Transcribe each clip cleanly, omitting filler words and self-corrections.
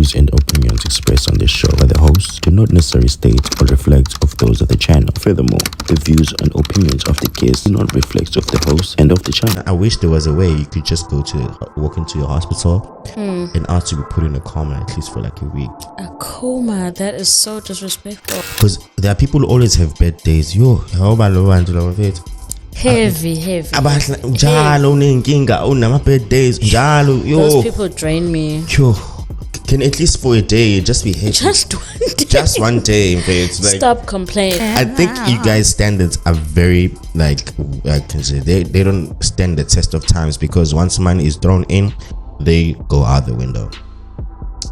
views and opinions expressed on this show by the hosts do not necessarily state or reflect of those of the channel. Furthermore, the views and opinions of the guests do not reflect of the host and of the channel. I wish there was a way you could just walk into your hospital and ask to be put in a coma at least for like a week. A coma? That is so disrespectful. Because there are people who always have bad days. Yo, how about heavy. Njalo unenkinga unama bad days njalo yo. Those people drain me. Yo, can at least for a day just be happy. Just one day. Just one day. It's like, stop complaining. I think you guys' standards are very like I can say they don't stand the test of times, because once money is thrown in, they go out the window.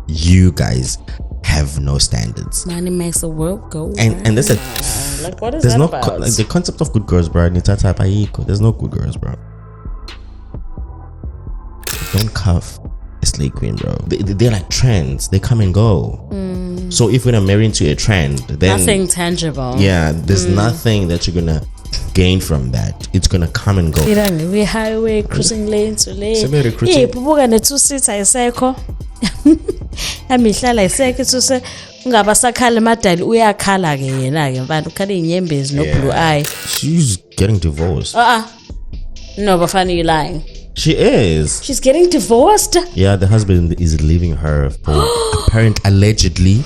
You guys have no standards. Money makes the world go. And that's a like, what is there's that no about? like the concept of good girls, bro. There's no good girls, bro. Don't cuff a slay queen, bro. They're like trends. They come and go. So if you're married to a trend, then nothing tangible. Yeah, there's nothing that you're gonna gain from that. It's gonna come and go. We highway cruising lane to lane. Recruiting. Pubuka ne 2 seats ayisekho. Mihlali ayisekho tuse ungabasakhala emadali uyakhala ke yena ke mfana ukhala inyembezi no blue eye. She's getting divorced. No, but funny, you lying. She is. She's getting divorced. Yeah, the husband is leaving her for allegedly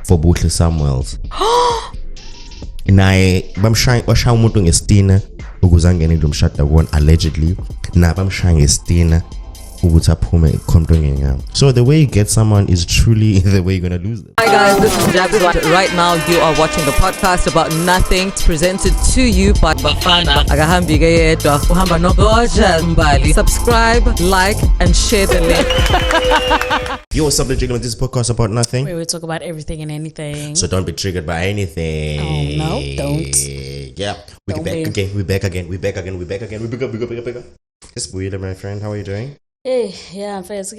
for Buhle Samuels. Naye bamshaya umuntu ngestina ukuze angene kulomshado wona allegedly. Na bamshaya ngestina ukuthi aphume ekhontrongeni yami. So the way you get someone is truly the way you're gonna lose them. Hi guys, this is Jabs. Right now you are watching the podcast about nothing. It's presented to you by Bafana Agahambige Yedwa Uhamba Nogoja Mbali. Subscribe, like, and share the link. Yo, what's up, Legend? This is podcast about nothing. Where we talk about everything and anything. So don't be triggered by anything. Oh no, don't. Yeah, we're back again. We're back up. It's Buhle, my friend. How are you doing? Hey, yeah, mfethu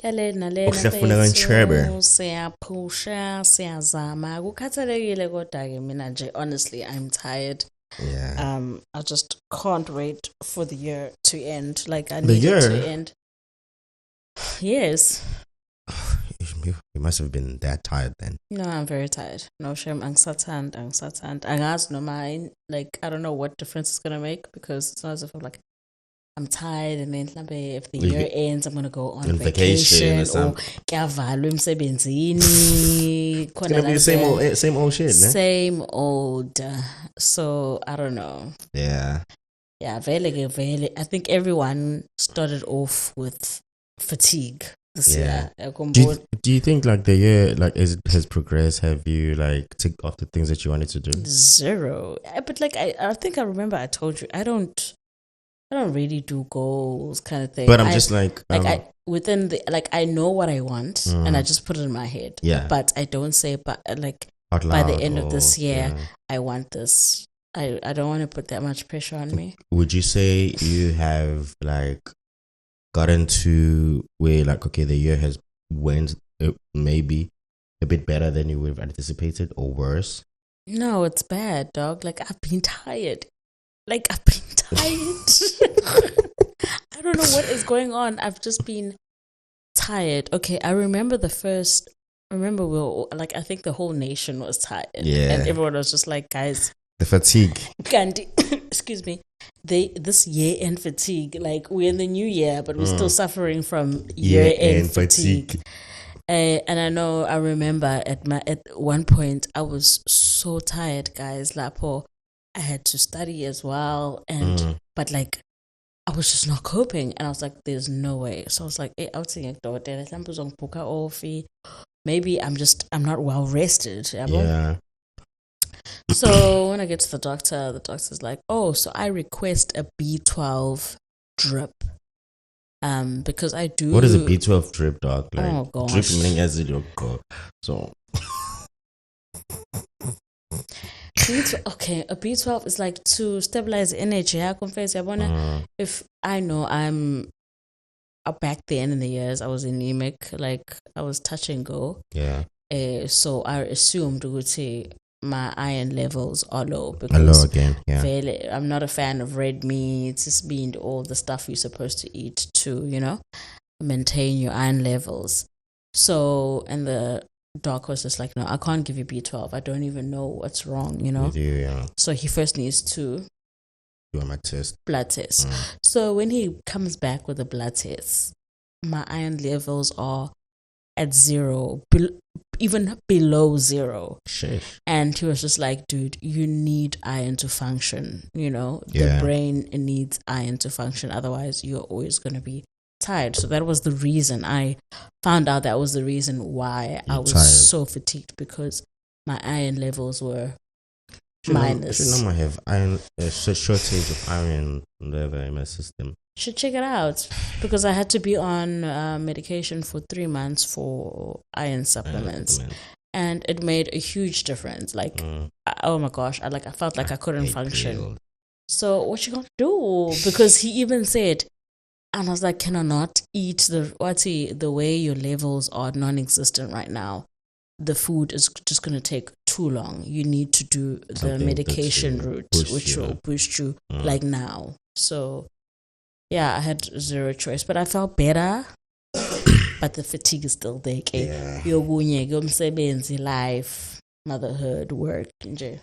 kale nale Uhlafuna kanchebe. Siyaphusha, siyazama. Kukhathalekile kodwa ke mina nje honestly I'm tired. Yeah. I just can't wait for the year to end. Like I The need year? it to end. Yes. You must have been that tired then. No, I'm very tired. No shame. Angisathanda. Angazi noma like I don't know what difference it's gonna make, because it's not as if I'm like I'm tired and then if the year ends I'm gonna go on vacation or kuyavalwa emsebenzini. It's gonna be the same old shit, ne? Same old. So I don't know. Yeah. Yeah, vele. I think everyone started off with fatigue this year. Do you think like the year like as it has progressed, have you like ticked off the things that you wanted to do? Zero. But like I think I remember I told you I don't really do goals kind of thing. But I'm just like I within the like I know what I want and I just put it in my head. Yeah. But I don't say but like out loud, by the end of this year I want this. I don't want to put that much pressure on me. Would you say you have like gotten to where like okay the year has went maybe a bit better than you would have anticipated or worse? No, it's bad, dog. Like I've been tired. I don't know what is going on. I've just been tired. Okay, I remember we were like I think the whole nation was tired. Yeah. And everyone was just like, guys, the fatigue. Candy, excuse me. This year-end fatigue. Like we're in the new year, but we're still suffering from year-end fatigue. And I remember at one point I was so tired, guys. Lapo, I had to study as well, and but like I was just not coping, and I was like, "There's no way." So I was like, "Hey, I'll take it. Maybe I'm not well rested." Yeah. So when I get to the doctor's like, "Oh, so I request a B12 drip, because I do." What is a B12 drip, dog? Like, oh gosh, drip meaning as it go. So. Okay, a B12 is like to stabilize the energy. I confess, if I know I'm back then in the years, I was anemic, like I was touch and go. Yeah. So I assumed my iron levels are low because again. Yeah. I'm not a fan of red meats, it's been all the stuff you're supposed to eat too, maintain your iron levels. So, and the doc was just like, no, I can't give you B12. I don't even know what's wrong, you know? With you, yeah. So he first needs to Do my test. blood test. So when he comes back with the blood test, my iron levels are at 0, even below 0. Sheesh. And he was just like, dude, you need iron to function. You know, Yeah. the brain needs iron to function. Otherwise, you're always going to be tired. So that was the reason I found out that was the reason why I was tired. so fatigued, because my iron levels were minus. I should normally have iron, a shortage of iron level in my system. Should check it out, because I had to be on medication for 3 months for iron supplements. And it made a huge difference. Like, oh my gosh, I felt like I couldn't function. So what you gonna do? Because he even said, and I was like, can I not eat the way your levels are non-existent right now? The food is just gonna take too long. You need to do the Something medication that route, push which you will up. boost you like now. So yeah, I had zero choice, but I felt better. But the fatigue is still there. Okay? Yeah. Yomsebenzi, life, motherhood, work. Nje.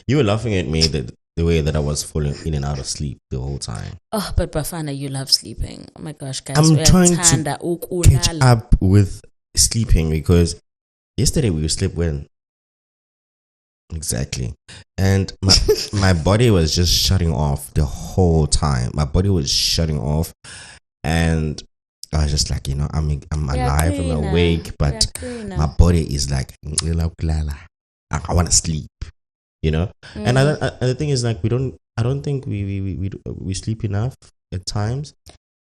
You were laughing at me the way that I was falling in and out of sleep the whole time. Oh, but Bafana, you love sleeping. Oh my gosh, guys. I'm trying to ukulala. catch up with sleeping, because yesterday we slept well. Exactly. And my body was just shutting off the whole time. My body was shutting off, and I was just like, you know, I'm alive, I'm awake, but my body is like, I want to sleep, you know. And the thing is, like, I don't think we sleep enough at times,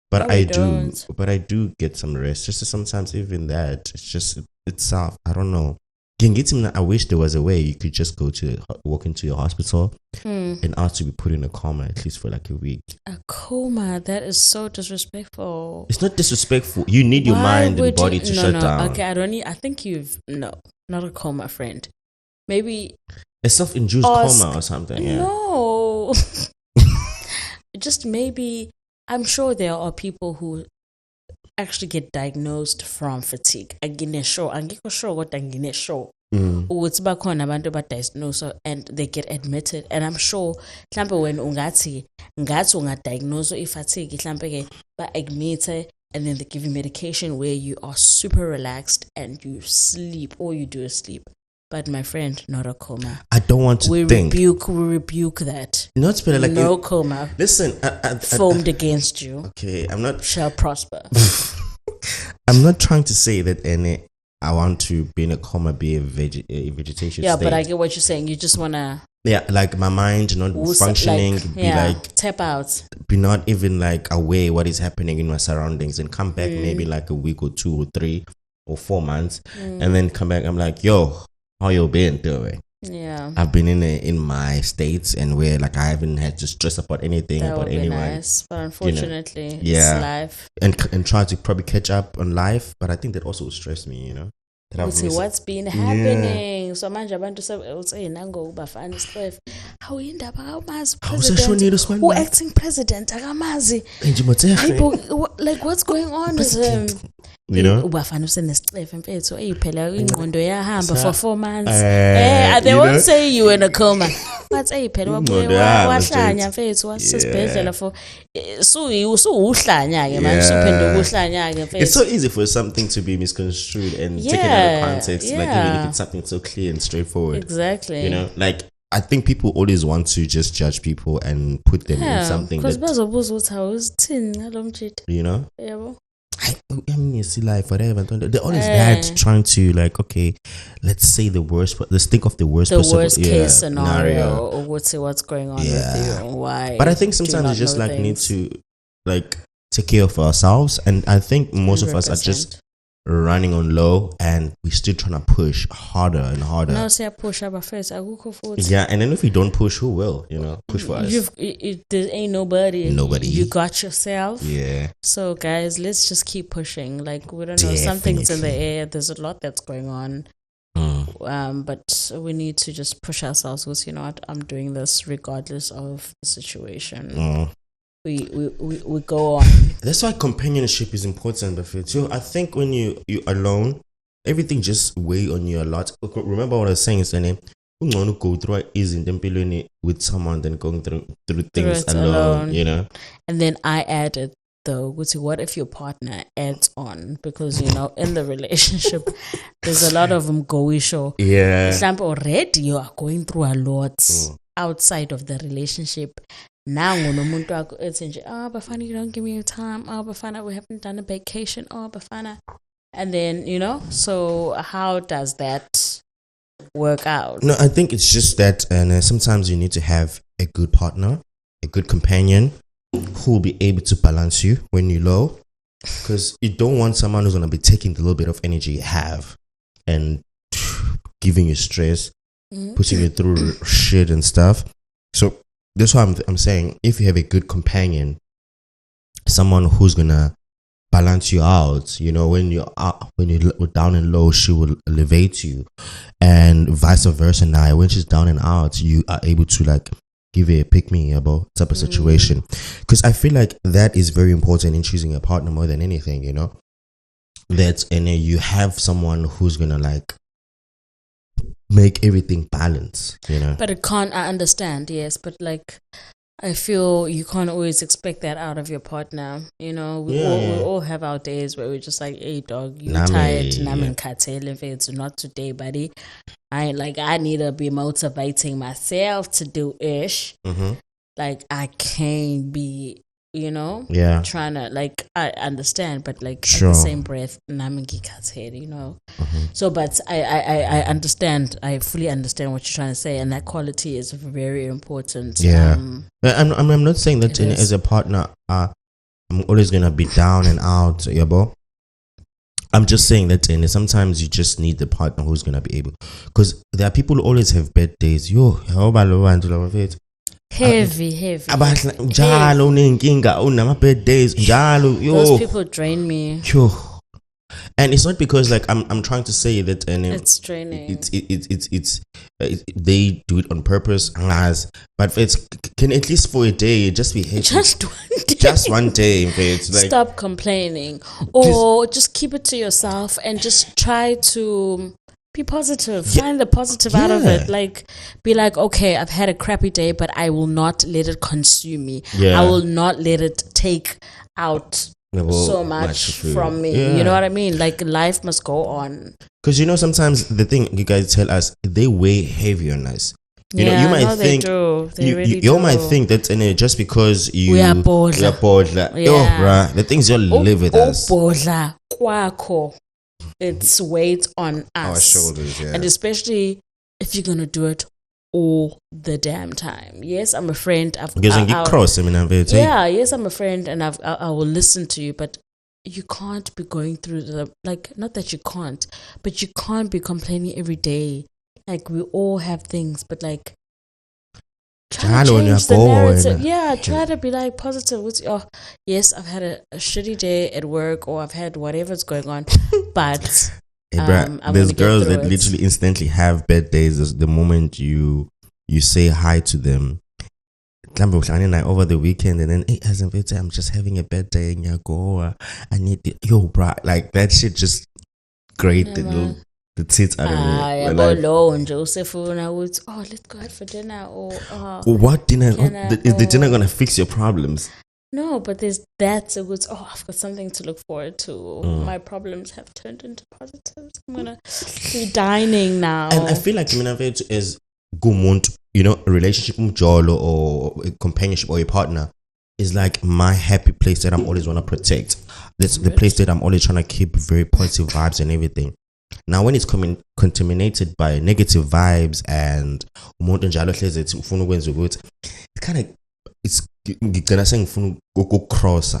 but No, I we do, don't. but I do get some rest. Just sometimes even that, it's just itself. I don't know. I wish there was a way you could just walk into your hospital and ask to be put in a coma at least for like a week. A coma? That is so disrespectful. It's not disrespectful. You need your mind and body to shut down. Okay, I think not a coma, friend. Maybe A self-induced coma or something. Yeah. No. Just maybe, I'm sure there are people who actually get diagnosed from fatigue. Angikho sure what angikho sure. Ukuthi bakhona abantu abadiagnose and they get admitted, and I'm sure mhlambe when ungathi ungadiagnose ifatigue mhlambe ke ba-admit, and then they give you medication where you are super relaxed and you sleep, all you do is sleep. But my friend, not a coma. I don't want to think. We rebuke that. Not spell like no coma. Listen, formed against you. Okay, I'm not shall prosper. I'm not trying to say that I want to be in a coma, be a vegetation yeah, state. but I get what you're saying. You just wanna like my mind not functioning, be like tap out, be not even like aware what is happening in my surroundings, and come back maybe like a week or 2 or 3 or 4 months, and then come back. I'm like, yo, how you been doing? Yeah, I've been in my states and where like I haven't had to stress about anything that about would be anyone. nice, but unfortunately, yeah, it's life. And try to probably catch up on life, but I think that also will stress me, you know. What's been happening? So manje abantu say nango ubafana isifo. How indaba akamazi president? Who acting president akamazi? Like what's going on with him? You know, ubafana usenesifo mfethu eyiphela ingqondo yahamba for 4 months. They won't say you in a coma. But eyiphela wahlanya mfethu wasesibhedlela for uhlanya ke manje uphenduka uhlanya ke mfethu. It's so easy for something to be misconstrued and taken out of context, like even if it's something so clear and straightforward. Exactly. You know, like I think people always want to just judge people and put them in something that, you know. Yeah. I mean, you see life, whatever. They're always that trying to like, okay, let's say the worst. Let's think of the worst. Worst case scenario, or what's going on with you and why. But I think sometimes we just like need to like take care of ourselves, and I think most 100%. Of us are just running on low, and we're still trying to push harder and harder. No, say push up first. Yeah, and then if we don't push, who will? You know, push for us. There ain't nobody. You got yourself. Yeah. So guys, let's just keep pushing. Like we don't know, something's in the air. There's a lot that's going on. But we need to just push ourselves because you know what, I'm doing this regardless of the situation. we go on. That's why companionship is important, Buffett. So I think when you're alone, everything just weigh on you a lot. Remember what I was saying is that you want to go through it with someone than going through things alone, you know. And then I added though, what if your partner adds on? Because in the relationship, there's a lot of them go show. Yeah. Example, already you are going through a lot outside of the relationship. Now, it's Bafana, you don't give me your time. Bafana, we haven't done a vacation. Bafana. And then, so how does that work out? No, I think it's just that sometimes you need to have a good partner, a good companion who will be able to balance you when you're low. Because you don't want someone who's going to be taking the little bit of energy you have and giving you stress, putting you through shit and stuff. So that's why I'm saying, if you have a good companion, someone who's gonna balance you out, when you're down and low, she will elevate you, and vice versa. Now, when she's down and out, you are able to give her a pick me up type of situation. Because I feel like that is very important in choosing a partner more than anything. That you have someone who's gonna make everything balance, But I understand, yes, but I feel you can't always expect that out of your partner. We all have our days where we're just like, hey dog, you tired, if it's not today, buddy. I need to be motivating myself to do ish. I can't be trying to I understand, but at the same breath, So but I understand, I fully understand what you're trying to say, and that quality is very important. I'm not saying that as a partner I'm always gonna be down and out, I'm just saying that sometimes you just need the partner who's gonna be able, because there are people who always have bad days. Heavy. Njalo unenkinga, unama bad days. Njalo, those people drain me. And it's not because I'm trying to say that it's draining. It's they do it on purpose, but it's can at least for a day just be happy. Just one day. Stop complaining, or just keep it to yourself and just try to be positive. Find the positive out of it. Be okay, I've had a crappy day, but I will not let it consume me. I will not let it take out so much from me. You know what I mean? Life must go on. Because sometimes the thing you guys tell us, they weigh heavy on us. You might think they do. They really you do. might think that just because we are bored. The things you live with us. It's weight on us. Our shoulders, and especially if you're gonna do it all the damn time. Yes, I'm a friend. Yes, I'm a friend, and I will listen to you, but you can't be going through not that you can't, but you can't be complaining every day. We all have things, but try to change the narrative. Try to be positive. Yes, I've had a shitty day at work, or I've had whatever's going on, but there's girls that literally instantly have bad days the moment you say hi to them. Over the weekend, and then I'm just having a bad day in Yagoa. I need that shit just grate the tits out of me. Let's go out for dinner, or what dinner? Is the dinner gonna fix your problems? No, but there's that. I've got something to look forward to. My problems have turned into positives. I'm gonna be dining now. And I feel like is gumuntu, a relationship or a companionship or a partner is my happy place that I'm always want to protect. That's the place that I'm always trying to keep very positive vibes and everything. Now, when it's contaminated by negative vibes and it's gonna say go cross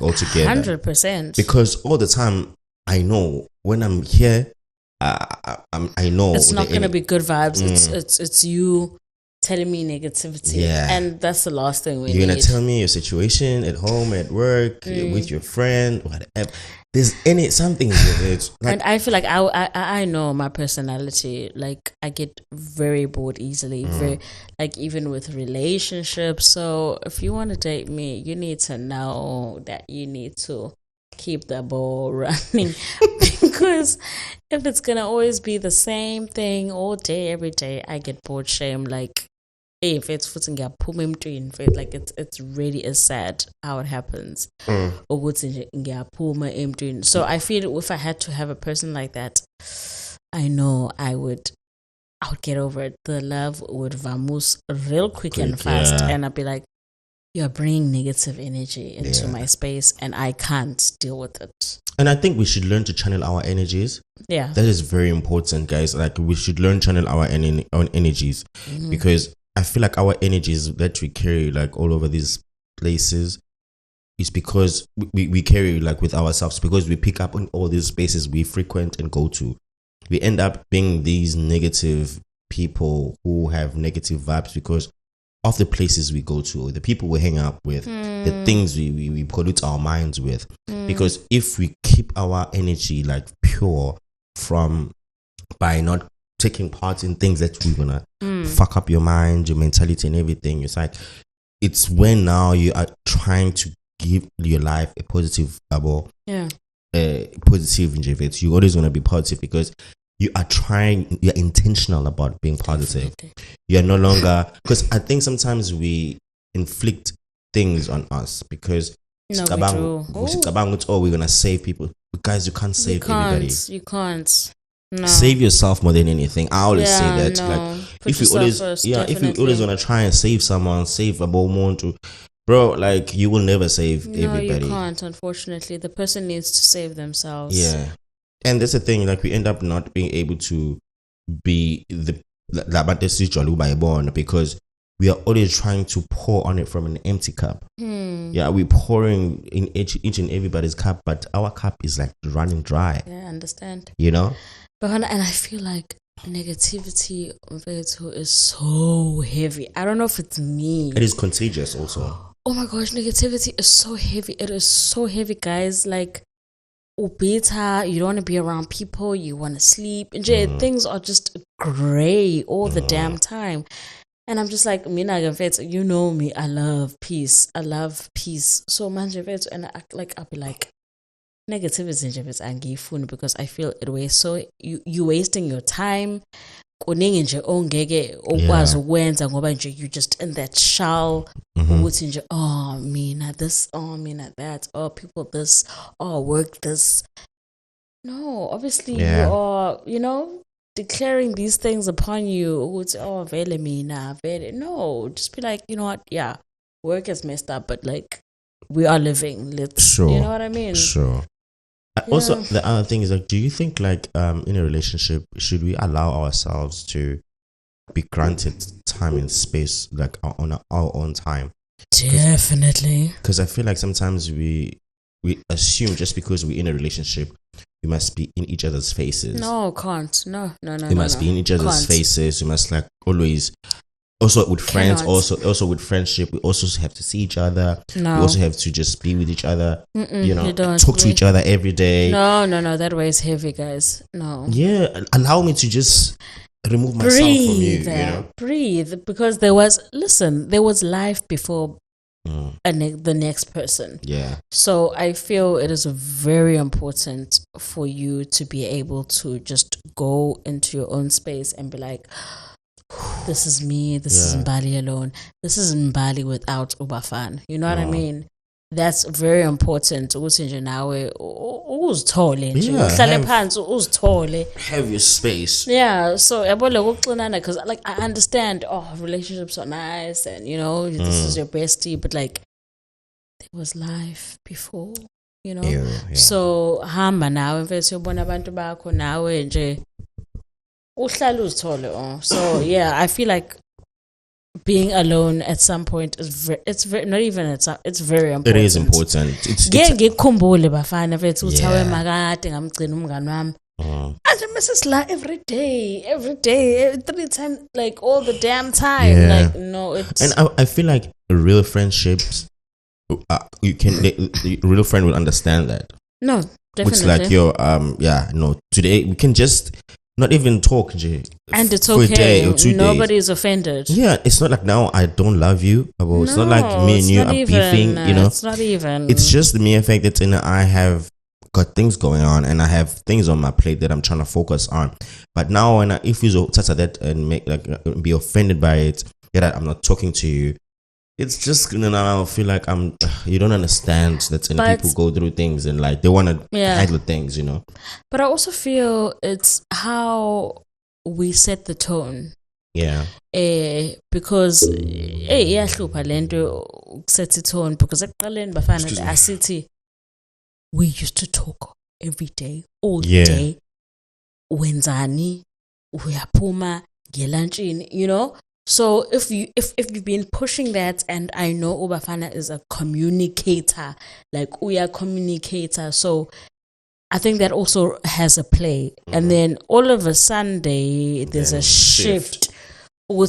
altogether. 100%. Because all the time I know when I'm here, I know it's not gonna be good vibes. It's you telling me negativity. Yeah. And that's the last thing we You're need. gonna tell me your situation at home, at work, with your friend, whatever. There's something with it. Like, and I feel like I know my personality. Like I get very bored easily. Very like even with relationships. So if you want to date me, you need to know that you need to keep the ball running. Because if it's gonna always be the same thing all day, every day, I get bored. Shame. Like if it's like it's really is sad how it happens. So I feel if I had to have a person like that, I know I would get over it. The love would vamoose real quick and fast, and I'd be like, you're bringing negative energy into my space and I can't deal with it. And I think we should learn to channel our energies. Yeah, that is very important, guys. Like we should learn to channel our own energies, because I feel like our energies that we carry like all over these places is because we carry like with ourselves, because we pick up on all these spaces we frequent and go to. We end up being these negative people who have negative vibes because of the places we go to, the people we hang out with, the things we pollute our minds with. Because if we keep our energy like pure by not taking part in things that we're gonna fuck up your mind, your mentality and everything, it's when now you are trying to give your life a positive positive inject. You're always gonna be positive because you're intentional about being positive. You're no longer, because I think sometimes we inflict things on us because we're gonna save people. But guys, you can't save everybody. You can't. No. Save yourself more than anything. I always say that. No. Like Put if you always first, if you definitely. always wanna try and save someone, save a moment to, bro, like you will never save everybody. No, you can't. Unfortunately, the person needs to save themselves. Yeah, and that's the thing. Like we end up not being able to be because we are always trying to pour on it from an empty cup. Yeah, we're pouring in each and everybody's cup, but our cup is like running dry. Yeah, I understand. You know? But and I feel like negativity is so heavy. I don't know if it's me. It is contagious also. Oh my gosh, negativity is so heavy. It is so heavy, guys. Like, you don't want to be around people. You want to sleep. And things are just gray all the damn time. And I'm just like, you know me, I love peace. So much of it, and I'll be like, negativity because I feel it way so you wasting your time. You just in that shell. Oh, me not this, oh, me not that, oh, people this, oh, work this. No, obviously you are, declaring these things upon you. Oh, vele mina, vele. No, just be like, you know what? Yeah, work is messed up, but like we are living. Sure. You know what I mean? Sure. Also, the other thing is like, do you think like in a relationship, should we allow ourselves to be granted time and space like on our own time? Definitely. Because I feel like sometimes we assume just because we're in a relationship, we must be in each other's faces. No, can't. No. We must be in each other's faces. We must like always. Also with friends, also with friendship, we also have to see each other. No. We also have to just be with each other. Talk to each other every day. No. That way is heavy, guys. No. Yeah, allow me to just remove myself from you. Breathe, because there was life before the next person. Yeah. So I feel it is very important for you to be able to just go into your own space and be like, this is me, this is Mihlali alone, this is Mihlali without Ubafan. You know what I mean? That's very important. Have your space. Yeah, so because like I understand, relationships are nice and this is your bestie, but like there was life before, so hamba nawe mfethu yobona abantu bakho nawe nje uhlala uzithole. So yeah, I feel like being alone at some point is it's very important. It is important. Ngikukhumbule bafana mfethu uthawe makade ngamgcina umngani wami I miss this la every day, 3 times, like all the damn time. Yeah. Like no, it's And I feel like real friendships, the real friend will understand that. no, definitely. It's like today we can just not even talk, and it's for a day okay. or 2 days. Nobody's offended. Yeah, it's not like now I don't love you. Or it's not like me and it's you not are even, beefing. You know, it's not even. it's just the mere fact that I have got things going on and I have things on my plate that I'm trying to focus on. But now, if you touch that and be offended by it, that I'm not talking to you, it's just I feel like you don't understand that people go through things and like they want to handle things, But I also feel it's how we set the tone. Yeah. Because iyahlupa lento set the tone, because ekuqaleni bafana asithi we used to talk every day, all day. Wenzani, uyaphuma ngelunchini, So if you've been pushing that, and I know Ubafana is a communicator, like uya communicator, so I think that also has a play. And then all of a Sunday there's a shift. Now,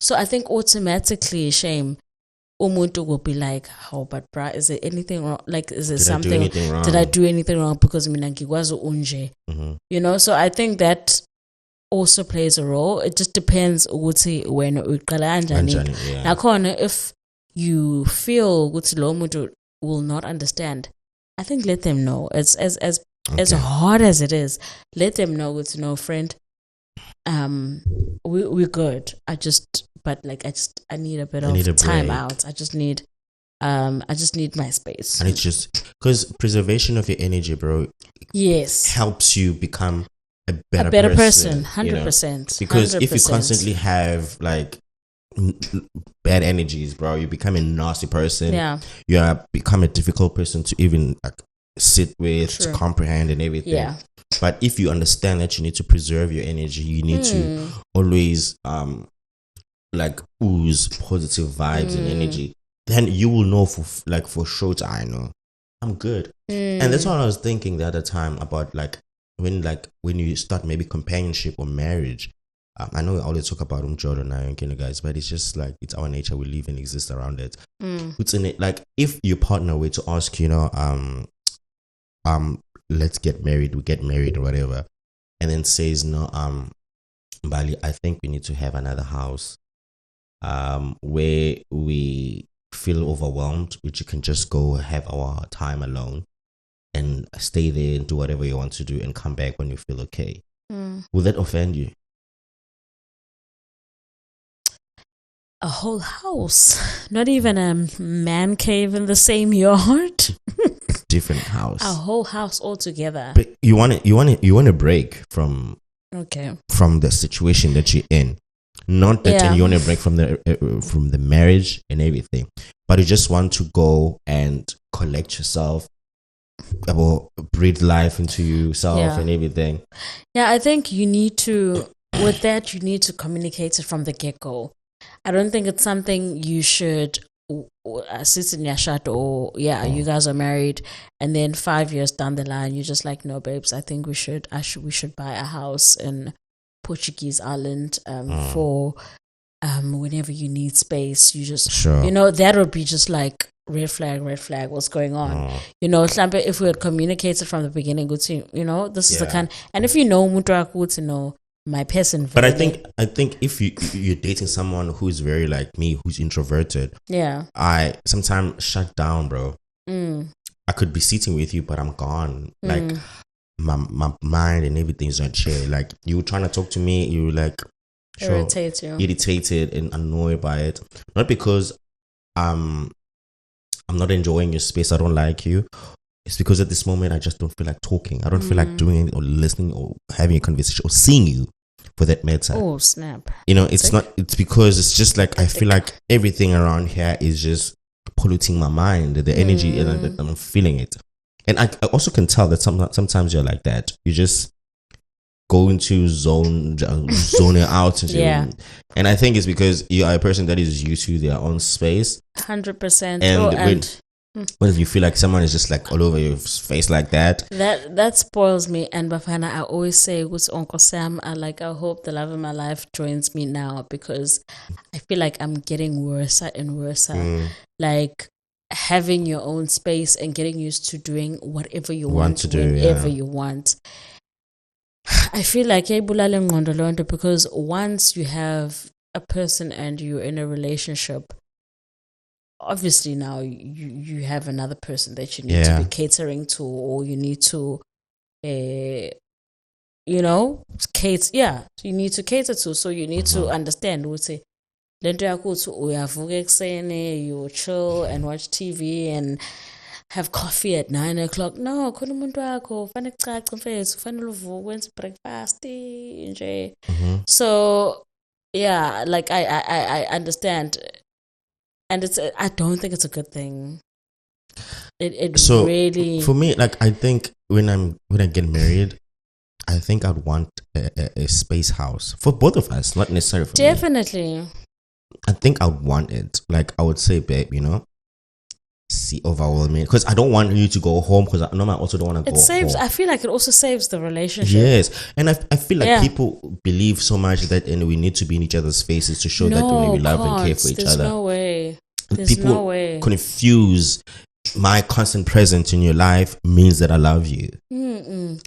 so I think automatically shame umuntu will be like, how, but bruh, is there anything wrong? Like, is there something? Did I do anything wrong? Because mina ngikwazi unje. So I think that also plays a role. It just depends ukuthi when uqala kanjani. Nakhona if you feel ukuthi lo muntu will not understand, I think let them know. As hard as it is, let them know it's no friend. We're good. I need a bit of time out. I just need my space. And it's just because preservation of your energy, bro, helps you become a better person. 100%. Because 100%. if you constantly have like bad energies, bro, you become a nasty person. Yeah. You become a difficult person to even like sit with, to comprehend and everything. Yeah. But if you understand that you need to preserve your energy, you need to always like ooze positive vibes and energy, then you will know for sure I know I'm good. And that's what I was thinking the other time about when you start maybe companionship or marriage. I know we always talk about Jordan and guys, but it's just like it's our nature. We live and exist around it. It's in it. Like if your partner were to ask, let's get married, we get married or whatever, and then says no, Bali, I think we need to have another house, where we feel overwhelmed, which you can just go have our time alone and stay there and do whatever you want to do and come back when you feel okay. Will that offend you? A whole house, not even a man cave in the same yard. Different house. A whole house altogether. But you want to break from the situation that you're in. Not that you want to break from the marriage and everything, but you just want to go and collect yourself, breathe life into yourself and everything. Yeah, I think you need to communicate it from the get-go. I don't think it's something you should sit in your shut you guys are married and then 5 years down the line you're just like, no babes, I think we should buy a house in Portuguese island for whenever you need space. You just that would be just like red flag, what's going on? If we had communicated from the beginning, good to this is the kind, and if mutu my person. But I think if you're dating someone who's very like me, who's introverted, I sometimes shut down, bro. I could be sitting with you, but I'm gone. Like my mind and everything's not chill. Like you trying to talk to me, you like irritated and annoyed by it. Not because I'm not enjoying your space, I don't like you. It's because at this moment I just don't feel like talking. I don't feel like doing anything or listening or having a conversation or seeing you, for that matter. Oh snap! It's because it's just like I feel like everything around here is just polluting my mind, the energy, and I'm feeling it. And I also can tell that sometimes you're like that. You just go into zoning out. And I think it's because you are a person that is used to their own space. 100%. And What if you feel like someone is just like all over your face like that? That spoils me. And Bafana, I always say with Uncle Sam, I hope the love of my life joins me now, because I feel like I'm getting worse and worse. Like having your own space and getting used to doing whatever you want to do, whenever you want. I feel like because once you have a person and you're in a relationship, obviously now you have another person that you need to be catering to, or you need to you need to cater to. So you need to understand, would say, you chill and watch TV and have coffee at 9 o'clock. No, breakfast. So yeah, like I understand, and I don't think it's a good thing. It so really, for me, like, I think when I get married, I think I'd want a space house for both of us, not necessarily for me. Definitely. I think I would want it. Like, I would say, babe, see, overwhelming, because I don't want you to go home, because I know I also don't want to go home. I feel like it also saves the relationship. Yes, and I feel like people believe so much that we need to be in each other's faces to show that we love and care for each other. No way. People no way. Confuse my constant presence in your life means that I love you.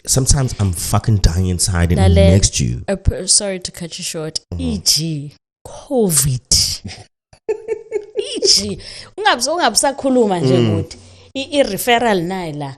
Sometimes I'm fucking dying inside and next to you. Sorry to cut you short. E.g. COVID. E.g. ungabisakhuluma nje ukuthi i-referral naila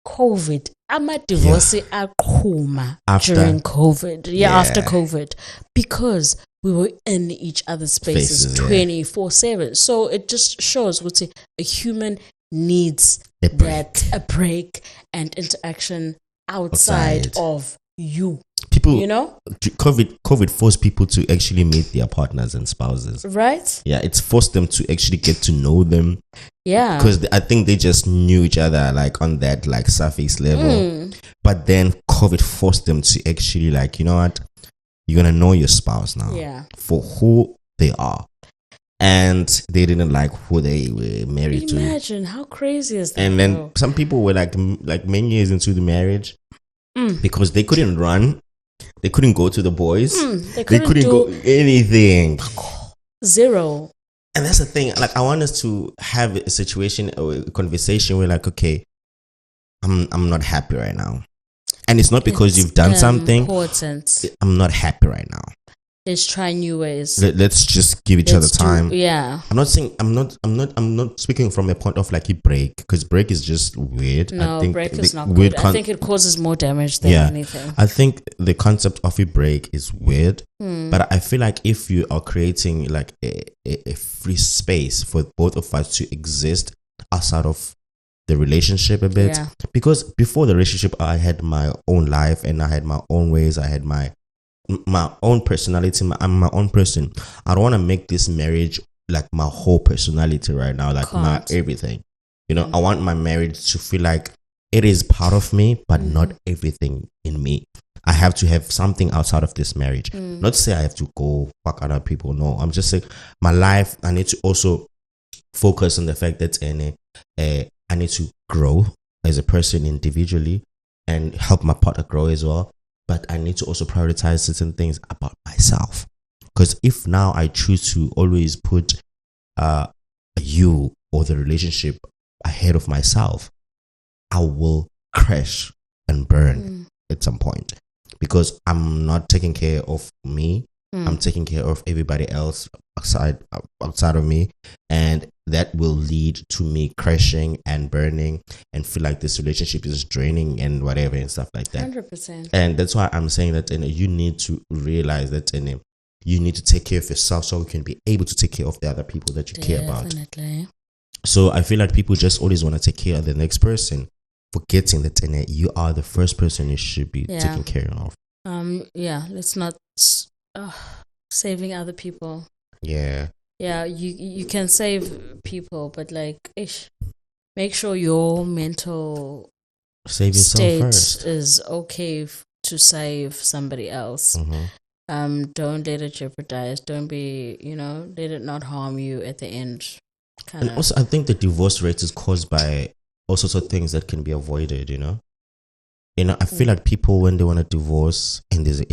COVID, ama-divorce aqhuma during COVID. After COVID, because we were in each other's spaces 24/7. So it just shows what a human needs a break and interaction outside of you. People, COVID forced people to actually meet their partners and spouses. Right? Yeah, it's forced them to actually get to know them. Yeah. Because I think they just knew each other like on that like surface level. But then COVID forced them to actually like, you know what? You're going to know your spouse now. Yeah. For who they are. And they didn't like who they were married to. Imagine how crazy is that? And then some people were like many years into the marriage because they couldn't run. They couldn't go to the boys. They couldn't go anything. Zero. And that's the thing. Like, I want us to have a situation or a conversation where, like, okay, I'm not happy right now, and it's not because you've done something. Important. I'm not happy right now. Let's try new ways. Let's just give each other time. I'm not saying I'm not speaking from a point of like a break, because break is just weird. No, I think break is not good. I think it causes more damage than anything. I think the concept of a break is weird, but I feel like if you are creating like a free space for both of us to exist outside of the relationship a bit, because before the relationship I had my own life and I had my own ways. I had my own personality. I'm my own person. I don't want to make this marriage like my whole personality right now, like my everything. I want my marriage to feel like it is part of me, but not everything in me. I have to have something outside of this marriage. Not to say I have to go fuck other people. No, I'm just saying my life, I need to also focus on the fact that I need to grow as a person individually and help my partner grow as well. But I need to also prioritize certain things about myself. Because if now I choose to always put you or the relationship ahead of myself, I will crash and burn at some point. Because I'm not taking care of me. I'm taking care of everybody else outside of me. And that will lead to me crashing and burning and feel like this relationship is draining and whatever and stuff like that. 100%. And that's why I'm saying that you need to realize that you need to take care of yourself so you can be able to take care of the other people that you care about. Definitely. So I feel like people just always want to take care of the next person, forgetting that you are the first person you should be taking care of. Let's not saving other people. Yeah, you can save people, but like, make sure your mental state first is okay to save somebody else. Don't let it jeopardize. Don't be, let it not harm you at the end. And also, I think the divorce rate is caused by all sorts of things that can be avoided, you know? I feel like people, when they want to divorce, and there's a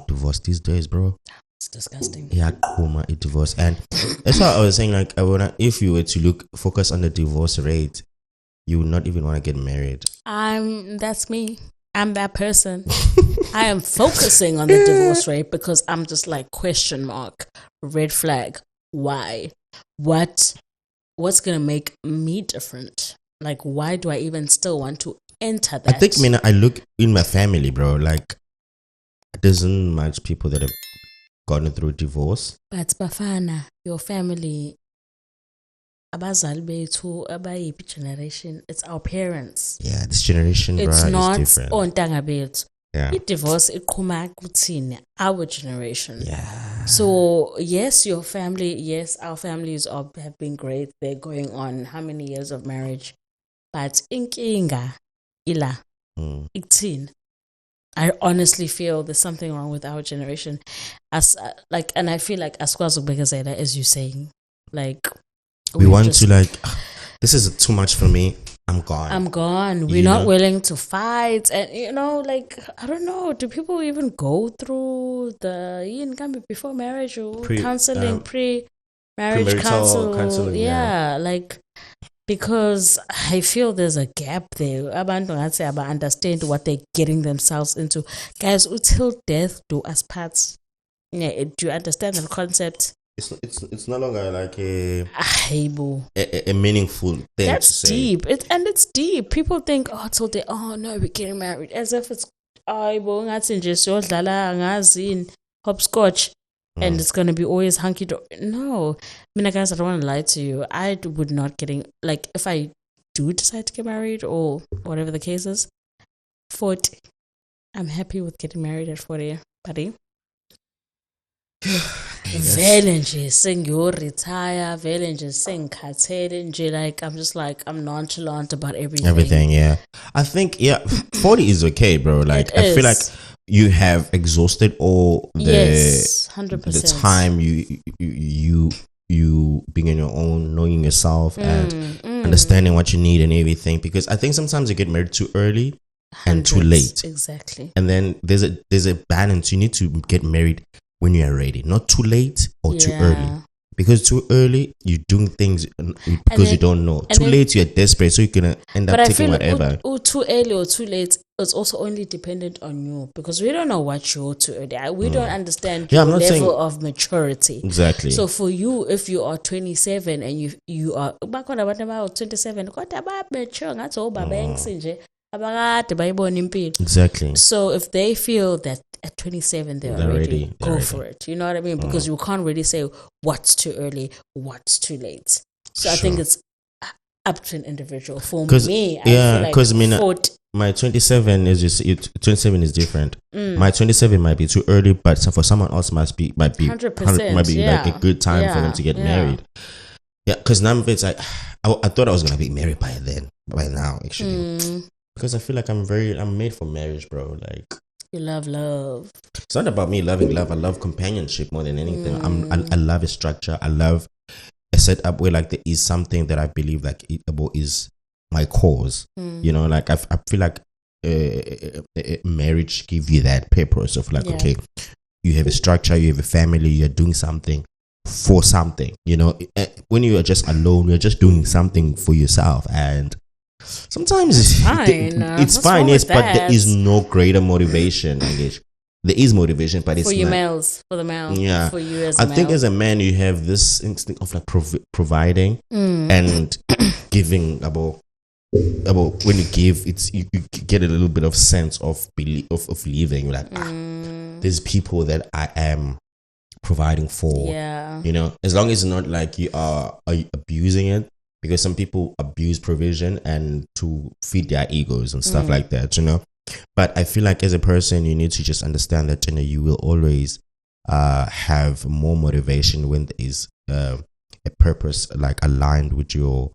divorce these days, bro. It's disgusting. Yeah, a divorce. And that's why I was saying, like, if you were to focus on the divorce rate, you would not even want to get married. That's me. I'm that person. I am focusing on the divorce rate because I'm just like, question mark, red flag. Why? What's going to make me different? Like, why do I even still want to enter that? I think, I look in my family, bro, like, there isn't much people that have gotten through divorce. But Bafana, your family, abazali bethu abayiphi generation, it's our parents. Yeah, this generation, bro, it's not is different. ontanga bethu. Yeah. Divorce iqhuma kuthina, our generation. Yeah. So yes, your family, yes, our families have been great. They're going on how many years of marriage? But inkinga ila itin. I honestly feel there's something wrong with our generation. And I feel like askwazi ukubhekezela, as you're saying, like we want to this is too much for me. I'm gone. We're not willing to fight, and like, I don't know. Do people even go through the before marriage or counseling, pre-marriage counseling? Yeah, like, because I feel there's a gap there. Abantu ngathi aba understand what they're getting themselves into. Guys, until death do us parts. Yeah, do you understand the concept? It's no longer like a meaningful thing. That's to say. Deep. It's deep. People think, no, we're getting married, as if it's hopscotch and it's gonna be always hunky dory. No, guys, I don't want to lie to you. I would not like, if I do decide to get married or whatever the case is, 40. I'm happy with getting married at 40, buddy. Vele nje sengiyoretire, vele nje sengikhathele nje, like, I'm just like, I'm nonchalant about everything. Yeah, I think 40 is okay, bro. Like, I feel like you have exhausted all the 100%. the time you being on your own, knowing yourself and understanding what you need and everything, because I think sometimes you get married too early and too late. Exactly. And then there's a balance. You need to get married when you are ready, not too late or too early. Because too early, you're doing things because you don't know. Too late, you're desperate, so you're going to end up taking whatever. But too early or too late, it's also only dependent on you, because we don't know what you're too early. We don't understand your level of maturity. Exactly. So for you, if you are 27 and you are 27, exactly. So if they feel that at 27 they're ready, go for it. You know what I mean? Because you can't really say what's too early, what's too late. So I think it's up to an individual. For me, because my 27 is just 27 is different. My 27 might be too early, but for someone else might be 100%, like a good time for them to get married. Yeah, because now it's like I thought I was gonna be married by now actually. Because I feel like I'm made for marriage, bro. Like, you love. It's not about me loving love. I love companionship more than anything. I love a structure. I love a setup where, like, there is something that I believe like is my cause. You know, like I feel like marriage give you that purpose of like, okay, you have a structure, you have a family, you're doing something for something. You know, when you are just alone, you're just doing something for yourself, and sometimes it's fine, yes, but there is no greater motivation. I guess there is motivation, but it's for you males, for the male. Yeah, for you as I think as a man, you have this instinct of like providing and giving. About when you give, it's you get a little bit of sense of belief of leaving. You're like, there's people that I am providing for. Yeah, you know, as long as it's not like you are abusing it. Because some people abuse provision and to feed their egos and stuff like that, you know. But I feel like as a person, you need to just understand that, you know, you will always have more motivation when there is a purpose like aligned with your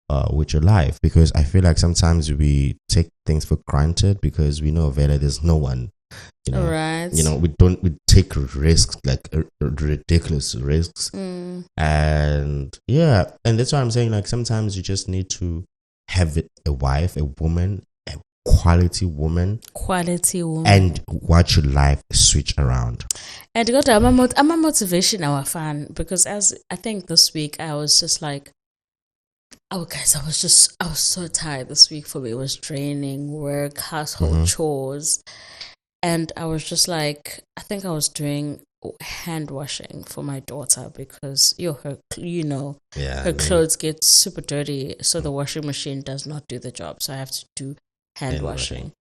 life. Because I feel like sometimes we take things for granted because we know there's no one You know, Right. we take risks, like ridiculous risks. And yeah, and that's why I'm saying, like, sometimes you just need to have a wife, a woman, a quality woman, and watch your life switch around. And got I'm a motivation our fan, because as I think this week I was just like, oh guys, I was so tired this week. For me, it was draining, work, household chores, and I was just like, I think I was doing hand washing for my daughter, because her clothes get super dirty, so the washing machine does not do the job, so I have to do hand washing.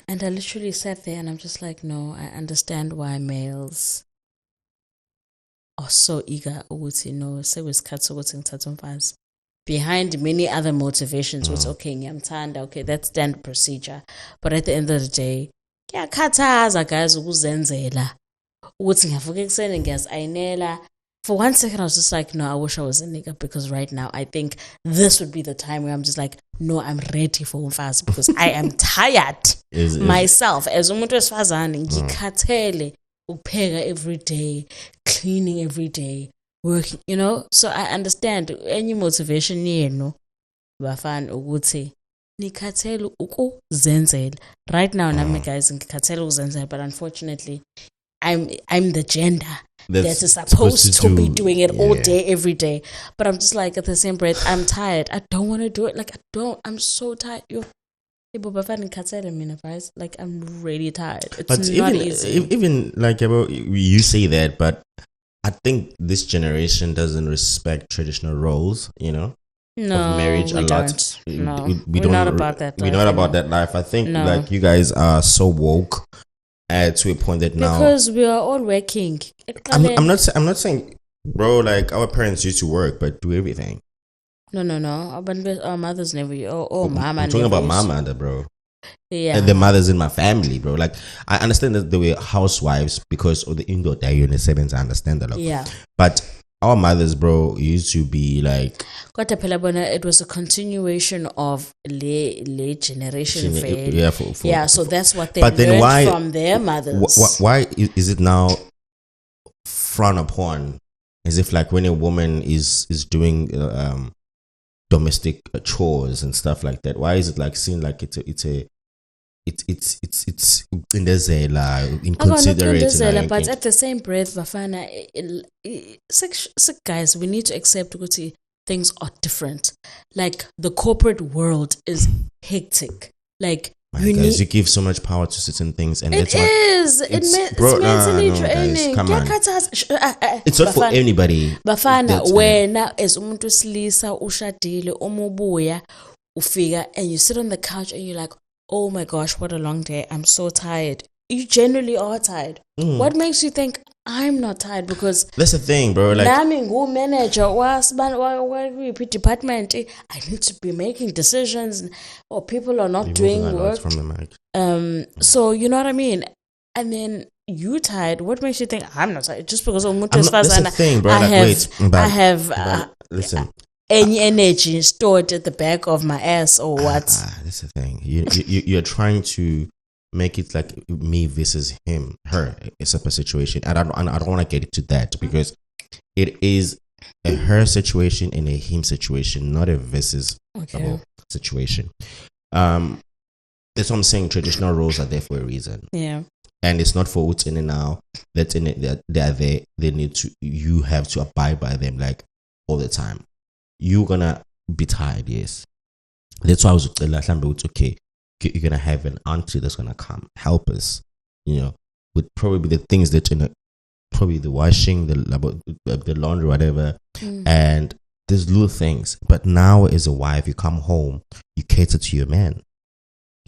And I literally sat there and I'm just like, no, I understand why males are so eager behind many other motivations. Was okay, ngiyamthanda, okay, that's standard procedure, but at the end of the day, kuyakhathaza guys ukuzenzela ukuthi ngiyavuka ekuseni ngiyazayinela. For 1 second I was just like, no, I wish I was a nigga, because right now I think this would be the time where I'm just like, no, I'm ready for umfazi, because I am tired myself as umuntu wesifazane. Ngikhathele ukupheka every day, cleaning every day, working, so I understand any motivation yenu bafana ukuthi nikhathele ukuzenzela. Right now nami guys ngikhathele ukuzenzela, but unfortunately I'm the gender that is supposed to be doing it all day, every day. But I'm just like, at the same breath, I'm tired. I don't want to do it. Like, I'm so tired. Like, I'm really tired. It's but not easy. Even like, you say that, but I think this generation doesn't respect traditional roles, No, of marriage a lot. Don't. No, we're not about that life. We're not about that life. I think like you guys are so woke. To a point that now, because we are all working. I'm not saying, bro, like our parents used to work but do everything. No. But our mothers never. Mama. I'm talking about my mother, bro. Yeah, and the mothers in my family, bro. Like, I understand that they were housewives because of the indoor day in the sevens. I understand that. Yeah, but our mothers, bro, used to be like. It was a continuation of late generation. So that's what they learned from their mothers. Why is it now frowned upon? As if like when a woman is doing domestic chores and stuff like that, why is it like seen like it's inconsiderate? But at the same breath, Bafana, guys, we need to accept things are different. Like, the corporate world is hectic. Like, you give so much power to certain things, and it's mentally draining. Come on. It's not for anybody. Bafana, wena as umuntu wesilisa ushadile umubuya ufika and you sit on the couch and you're like, oh my gosh, what a long day. I'm so tired. You generally are tired. What makes you think I'm not tired? Because that's the thing, bro. Like, nami manager department, I need to be making decisions, or people are not doing work. From the mic. So you know what I mean? And then you tired. What makes you think I'm not tired? Just because that's the thing, bro. I have listen. Any energy stored at the back of my ass, or what? That's the thing. You're trying to make it like me versus him, her. It's a situation. I don't want to get into that, because it is a her situation and a him situation, not a versus situation. That's what I'm saying. Traditional roles are there for a reason. Yeah. And it's not for what's in it now. That's in it. They are there. They need to. You have to abide by them like all the time. You're gonna be tired, yes. That's why I was okay. You're gonna have an auntie that's gonna come help us, with probably the things that probably the washing, the laundry, whatever, and there's little things. But now, as a wife, you come home, you cater to your man.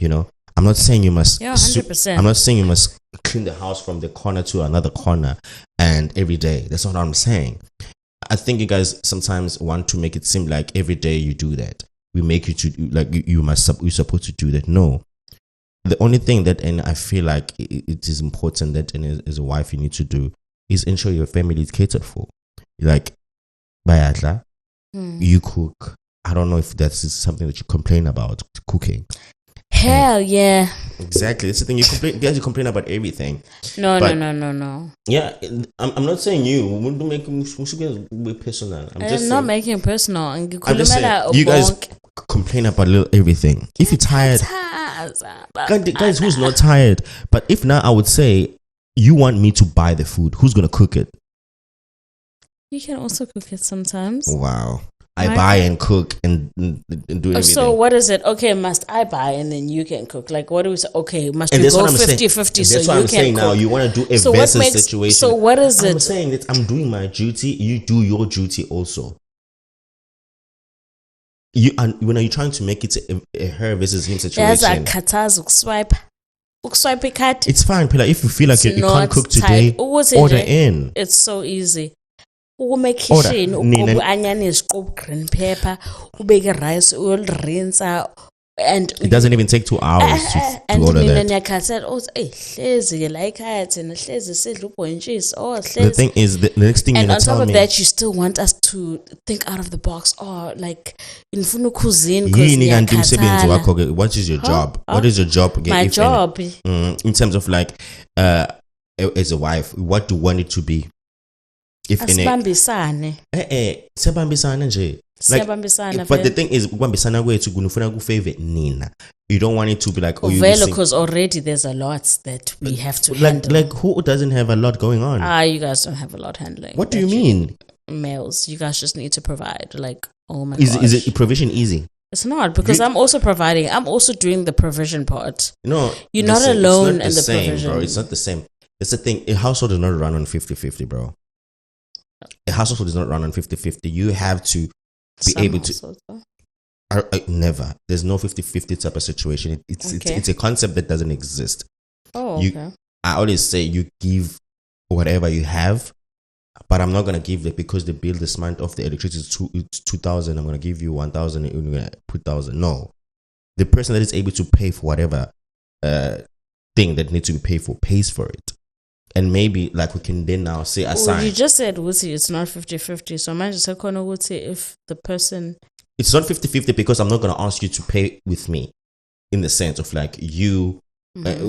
I'm not saying you must. Yeah, 100%. I'm not saying you must clean the house from the corner to another corner and every day. That's not what I'm saying. I think you guys sometimes want to make it seem like every day you do that. We make you to like you're supposed to do that. No, the only thing that, and I feel like it is important that, and as a wife you need to do, is ensure your family is catered for. Like, bayadla, you cook. I don't know if that's something that you complain about, cooking. Hell yeah. Exactly. That's the thing. You guys complain about everything. No. Yeah, I'm not saying you. We should get personal. I'm just not making it personal. I'm just saying, you guys complain about everything. If you're tired, guys, who's not tired? But if now I would say you want me to buy the food, who's gonna cook it? You can also cook it sometimes. Wow. I buy and cook and do everything. So what is it? Okay, must I buy and then you can cook? Like, what do we say? Okay, must we go 50-50 so you can cook? That's what I'm saying now. You want to do a versus situation. So what is it? I'm saying that I'm doing my duty. You do your duty also. When are you trying to make it a her versus him situation? It's fine, Pila. If you feel like you can't cook today, order in. It's so easy. Umekishini uqobo onions, uqobo green pepper, ubeke rice, rinse, and it doesn't even take 2 hours to order that. The thing is, the next thing and you're on top of me, that, you still want us to think out of the box, or like in cuisine. What is your job? What is your job? My job, in terms of like, as a wife, what do you want it to be? If asibambisane nje. Like, but the thing is, ukubambisana kwethu kunufuna kufavor nina. You don't want it to be like, oh, because already there's a lot that we have to handle. Like who doesn't have a lot going on? You guys don't have a lot handling. What do you mean? Males, you guys just need to provide. Like, oh my gosh. Is it provision easy? It's not, because I'm also providing. I'm also doing the provision part. No, you're not alone in the provision, bro. It's not the same. It's the thing. A household is not run on 50-50, bro. A household is not run on 50-50. You have to be able to. Never. There's no 50-50 type of situation. It's a concept that doesn't exist. Oh, okay. I always say you give whatever you have, but I'm not gonna give it because the bill this month of the electricity is 2,000. I'm gonna give you 1,000. You're gonna put 1,000. No, the person that is able to pay for whatever thing that needs to be paid for pays for it. And maybe like we can then now say aside. You just said Wusi, it's not 50-50. So imagine if the person, it's not 50-50 because I'm not gonna ask you to pay with me, in the sense of like you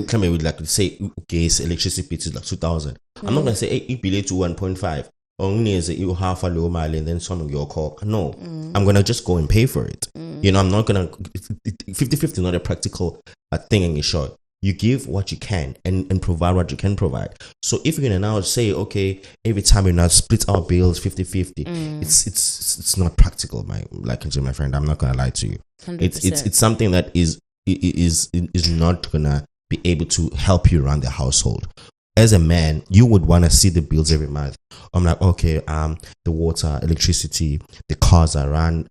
come here with like say gas electricity is like 2,000. I'm not gonna say hey, it be to 1.5. Only is it you half a low mile and then some of your call. No, I'm gonna just go and pay for it. You know, I'm not gonna 50-50 not a practical thing in your short. You give what you can and provide what you can provide. So if you're gonna now say, okay, every time we now split our bills 50-50, it's not practical, my friend. I'm not gonna lie to you. 100%. It's something that is not gonna be able to help you run the household. As a man, you would want to see the bills every month. I'm like, okay, the water, electricity, the cars are run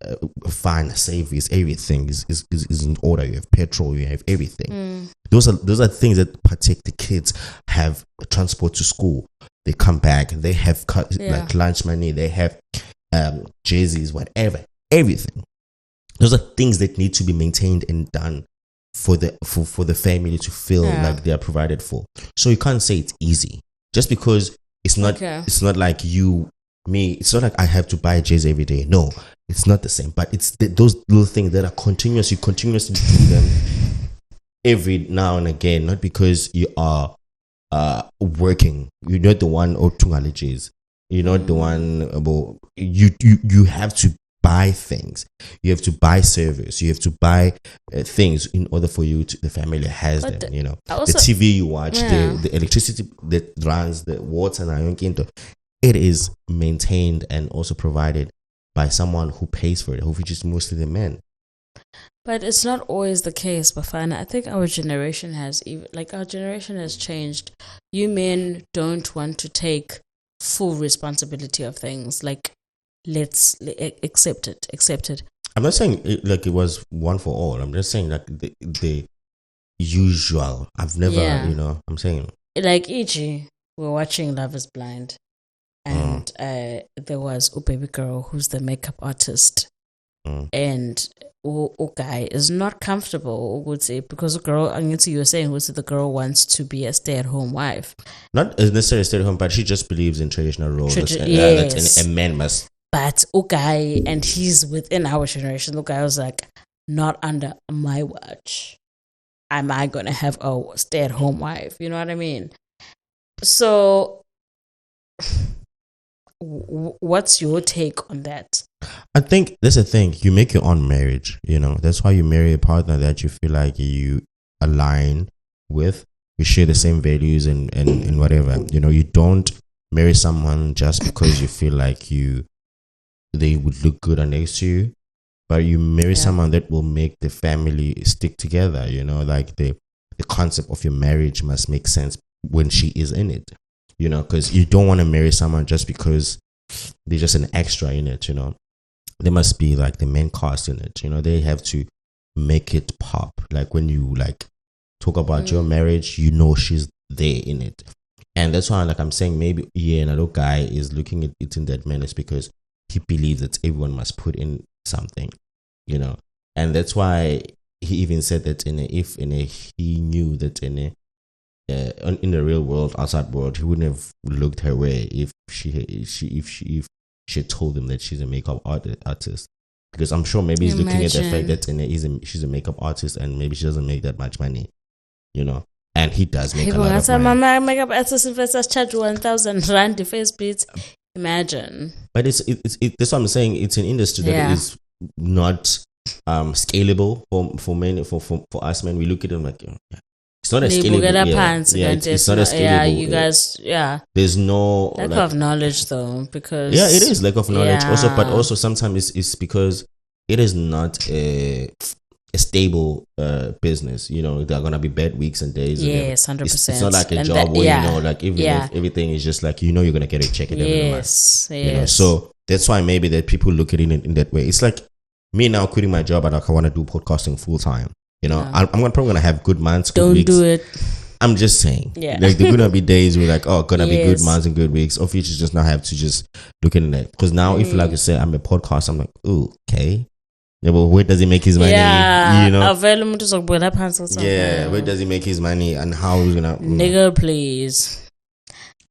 fine, savings, everything is in order. You have petrol, you have everything. Those are things that protect the kids. Have transport to school, they come back, they have like lunch money, they have jerseys, whatever, everything. Those are things that need to be maintained and done for the family to feel like they are provided for. So you can't say it's easy just because it's not. Okay. It's not like me. It's not like I have to buy a jersey every day. No, it's not the same. But it's those little things that are continuously do them every now and again. Not because you are working. You're not the one or two allergies. You're not the one about you have to buy things. You have to buy service. You have to buy things in order for you to, the family has them. You know, the TV you watch, the electricity that runs, the water, it is maintained and also provided by someone who pays for it, which is mostly the men. But it's not always the case, Bafana. I think our generation has changed. You men don't want to take full responsibility of things. Like, let's accept it. I'm not saying it was one for all. I'm just saying like the usual. I've never, I'm saying. Like, e.g., we're watching Love is Blind. And there was a baby girl who's the makeup artist. And guy is not comfortable, would say, because the girl, you were saying, the girl wants to be a stay-at-home wife. Not necessarily stay-at-home, but she just believes in traditional roles. That a man must. But guy, and he's within our generation. The guy was like, not under my watch. am I going to have a stay-at-home wife? You know what I mean? So what's your take on that? I think that's the thing. You make your own marriage, That's why you marry a partner that you feel like you align with. You share the same values and whatever. You don't marry someone just because you feel like they would look good next to you. But you marry someone that will make the family stick together, like the concept of your marriage must make sense when she is in it, because you don't want to marry someone just because they're just an extra in it, They must be like the main cast in it, They have to make it pop. Like when you talk about your marriage, she's there in it. And that's why I'm saying maybe another guy is looking at it in that manner because he believes that everyone must put in something, and that's why he even said that he knew that in the real world, outside world, he wouldn't have looked her way if she had told him that she's a makeup artist, because I'm sure maybe he's looking at the fact that she's a makeup artist and maybe she doesn't make that much money, and he does make a lot of money. My makeup artist investors charge 1,000 rand the face beats. Imagine. But it's that's what I'm saying. It's an industry that is not scalable for men, for us men. We look at them like it's not a scalable. It's not a scalable. Yeah, you guys. There's no lack of knowledge though, because it is lack of knowledge. Also, but also sometimes it's because it is not a stable business. There are gonna be bad weeks and days. Yes, 100%. It's not like a job where like even if everything is just like you're gonna get a check at the end of the month. Yes. So that's why maybe that people look at it in that way. It's like me now quitting my job and I want to do podcasting full time. I'm probably gonna have good months. Good weeks. Do it. I'm just saying. Yeah. Like there's gonna be days where gonna be good months and good weeks. Of which you just not have to just look at it. Because now if like you say I'm a podcast, I'm like, oh, okay. Yeah, but where does he make his money? Yeah, where does he make his money and how he's gonna nigga, please?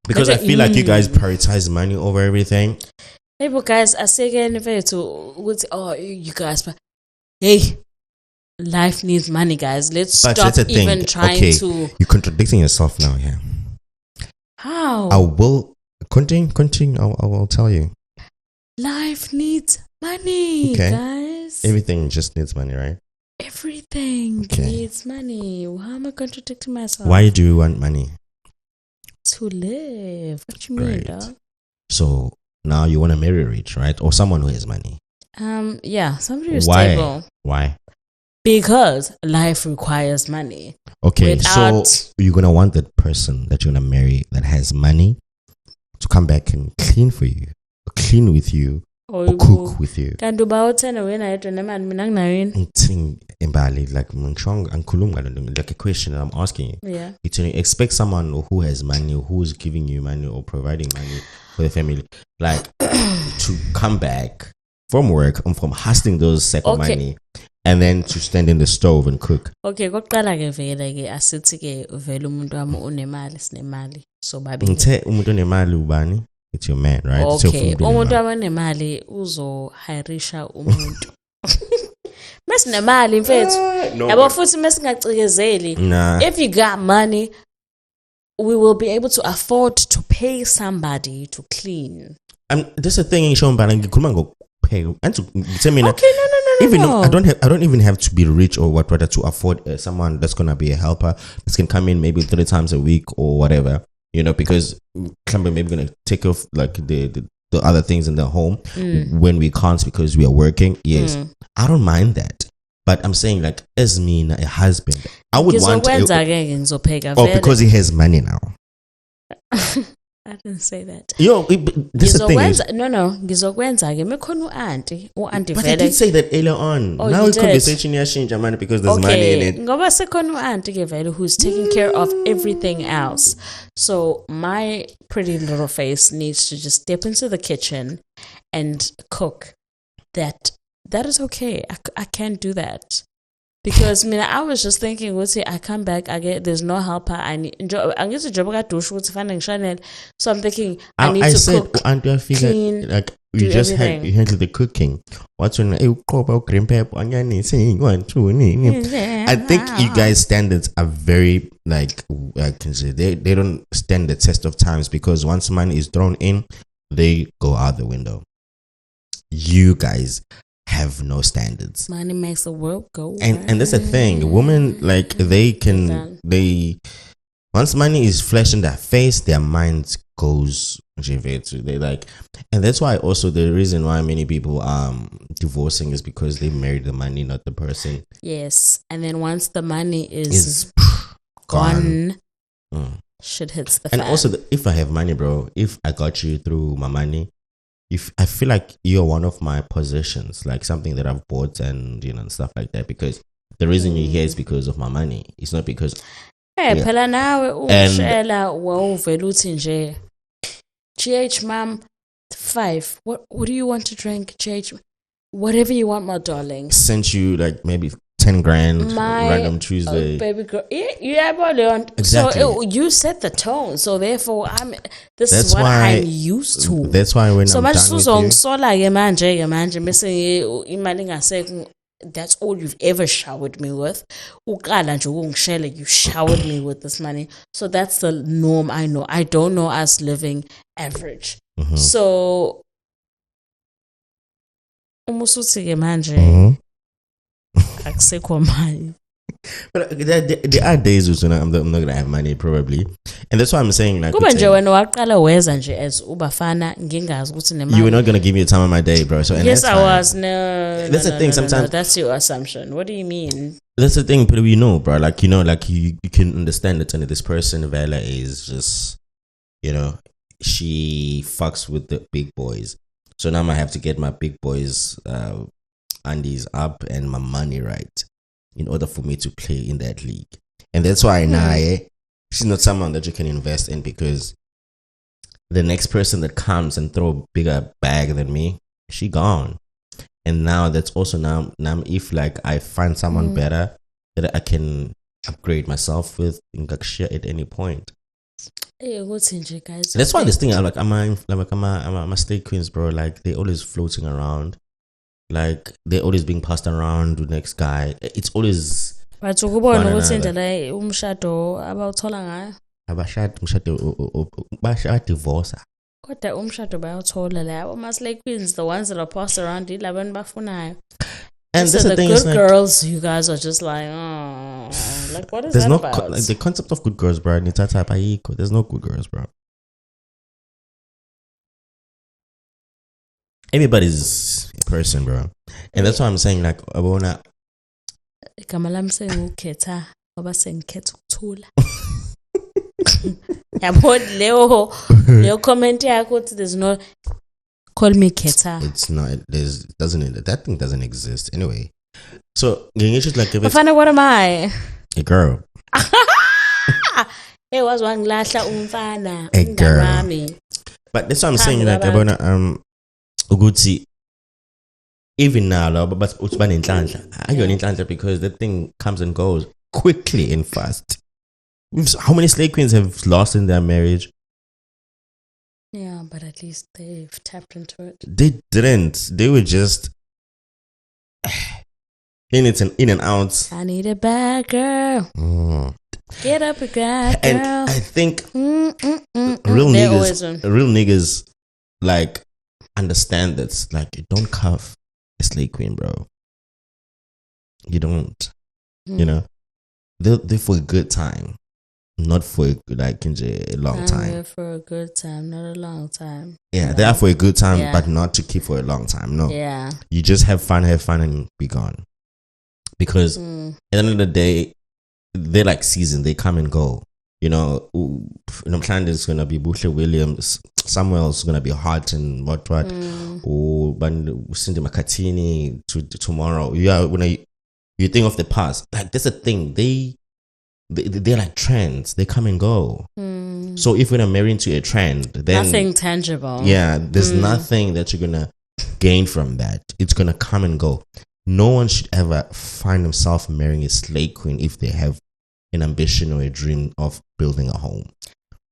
Because I feel like you guys prioritize money over everything. Hey, but guys, I say again, you guys, but hey, life needs money, guys. Let's stop even trying to. You're contradicting yourself now, yeah. How? I will continue. I will tell you. Life needs money, guys. Everything just needs money, right? Everything needs money. How am I contradicting myself? Why do you want money? To live. What you mean, dog? So now you want to marry rich, right? Or someone who has money. Somebody who's stable. Why? Because life requires money. Okay, so you're gonna want that person that you're gonna marry that has money to come back and clean for you, clean with you, or cook with you. Can do about 10 when I don't know, like a question that I'm asking you. Yeah. It's you expect someone who has money, who is giving you money or providing money for the family, like to come back from work and from hustling those sack of money and then to stand in the stove and cook. Okay, kokuqala ke vele ke asithi ke vele umuntu wami unemali sinemali so babi. Umuntu onemali ubani? It's your man, right? Okay, umuntu abanemali uzohirisha umuntu. Masinemali mfethu. Yabo futhi mesingacikizeli. If you got money, we will be able to afford to pay somebody to clean. That's the thing in Shomba ngikhuluma ngokupay. And to tell me no. I don't even have to be rich or whatever to afford someone that's gonna be a helper that can come in maybe 3 times a week or whatever. Because maybe gonna take off like the other things in the home when we can't because we are working. Yes, I don't mind that, but I'm saying like as me a husband, I would want because he has money now. I didn't say that. This is the thing. Ngizokwenza ke mekhona uanti But I did say that earlier on. Now the conversation yashintsha man because there's money in it. Ngoba sekhona uanti ke vele who's taking care of everything else. So my pretty little face needs to just step into the kitchen and cook. That is okay. I can't do that. Because I was just thinking, I come back, there's no helper. I get a job at Dush, so I'm thinking I need to cook, clean. Like do just everything. you handle the cooking. What's your name? Green pepper, onion, sing 1, 2, I think you guys' standards are very like I can say they don't stand the test of times because once money is thrown in, they go out the window. You guys have no standards. Money makes the world go And that's the thing. Women like they once money is flesh in their face, their minds goes they like, and that's why also the reason why many people divorcing is because they married the money, not the person. Yes, and then once the money is gone, shit hits the fan. And also, if I have money, bro, if I got you through my money, if I feel like you're one of my possessions, like something that I've bought and and stuff like that, because the reason you're here is because of my money. It's not because. Hey, phela nawe ushela wawuvela uthi nje GH mom 5 what do you want to drink GH whatever you want my darling, Sent you like maybe 10 grand random Tuesday. Baby girl, yeah, but Exactly. so you set the tone, so therefore this is what I'm used to. That's why when so I'm much done with so you, ke manje mase imali ngasekho. That's all you've ever showered me with. Uqala nje ukungishela, you showered me with this money. So that's the norm. I know. I don't know us living average. So umusuthi ke manje akusekho mali. but there are days when I'm not gonna have money probably, and that's why I'm saying like Kuba nje wena waqala weza nje as ubafana ngingazi ukuthi nemali. you were not gonna give me time of my day, bro. So and yes, that's I fine. was. No, That's the thing. Sometimes that's your assumption. What do you mean? that's the thing, but we know, bro. Like like you can understand that this person Vela is just she fucks with the big boys. So now I have to get my big boys undies up and my money right in order for me to play in that league. And that's why she's not someone that you can invest in, because the next person that comes and throw a bigger bag than me, she gone. And now that's also now if like I find someone better that I can upgrade myself with in share at any point. Hey, what's in you guys? That's why this thing I'm a slave queens, bro. Like they always floating around. Like they're always being passed around to the next guy. It's always But ukubona ukuthi indlela umshado abawuthola ngayo. Basha divorce. Kodwa umshado bayawuthola la. Ama-slay queens, the ones that are passed around, ilabantu bafunayo. And so that's the thing, good is like, girls, you guys are just like, oh, like what is there's that no about? like the concept of good girls, bro. There's no good girls, bro. Everybody's a person, bro, and that's why I'm saying like I wanna. Igama lami sengukhetha ngoba sengikhetha ukuthula. Yabo Leo comment yakho uthi there's no call me Khetha. It's not. That thing doesn't exist anyway. So it's just like if it's Bafana, what am I? a girl. Hey, was wangilahla umfana. A girl. Mami. But that's what I'm saying. Like abona ukuthi even now, but utsba nenhlanhla. Ayona inhlanhla because that thing comes and goes quickly and fast. How many slave queens have lost in their marriage? Yeah, but at least they've tapped into it. They didn't. They were just in and out. I need a bad girl. Get up a bad girl. And I think real They're niggas like understand that. Like you don't cuff a slave queen, bro. You don't. You know, they're for a good time. Not for like a long time. They're for a good time, not a long time. Yeah, they are for a good time, but not to keep for a long time. No. Yeah. You just have fun, and be gone. Because at the end of the day, they're like seasoned. They come and go. I'm trying is gonna be Buhle Samuels gonna be hot and what. Or Cindy Makatini to tomorrow. When you think of the past, like that's a thing. They're like trends. They come and go. So if we're not married to a trend, then nothing tangible. Yeah, there's nothing that you're gonna gain from that. It's gonna come and go. No one should ever find themselves marrying a slave queen if they have an ambition or a dream of building a home.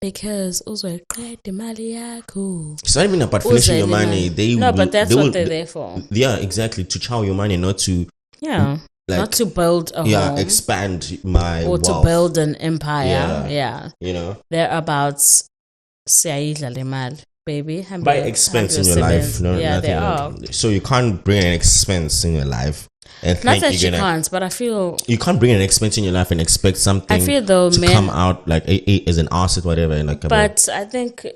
Because uzoyiqeda imali yakho. It's not even about finishing your money. But that's what they're there for. Yeah, exactly. To chow your money, not to not to build a home. Expand my or wealth. To build an empire. Yeah. They're about siyayidla le mali, baby. By expense in your life. No, yeah, nothing. they are. So you can't bring an expense in your life. And not that you can't, but I feel you can't bring an expense in your life and expect something. I feel though, to come out like as an asset, whatever. And but I think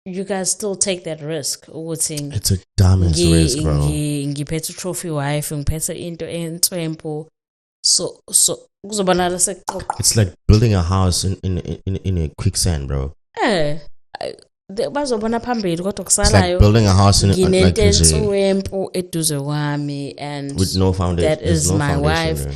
you guys still take that risk. It's a dumbest risk, bro. Ngiphethe trophy wife, ngiphethe into entswempo. So it's like building a house in a quicksand, bro. Bazobona phambili kodwa kusalayo. It's like building a house in like eduze kwami, and with no foundation. That is my wife.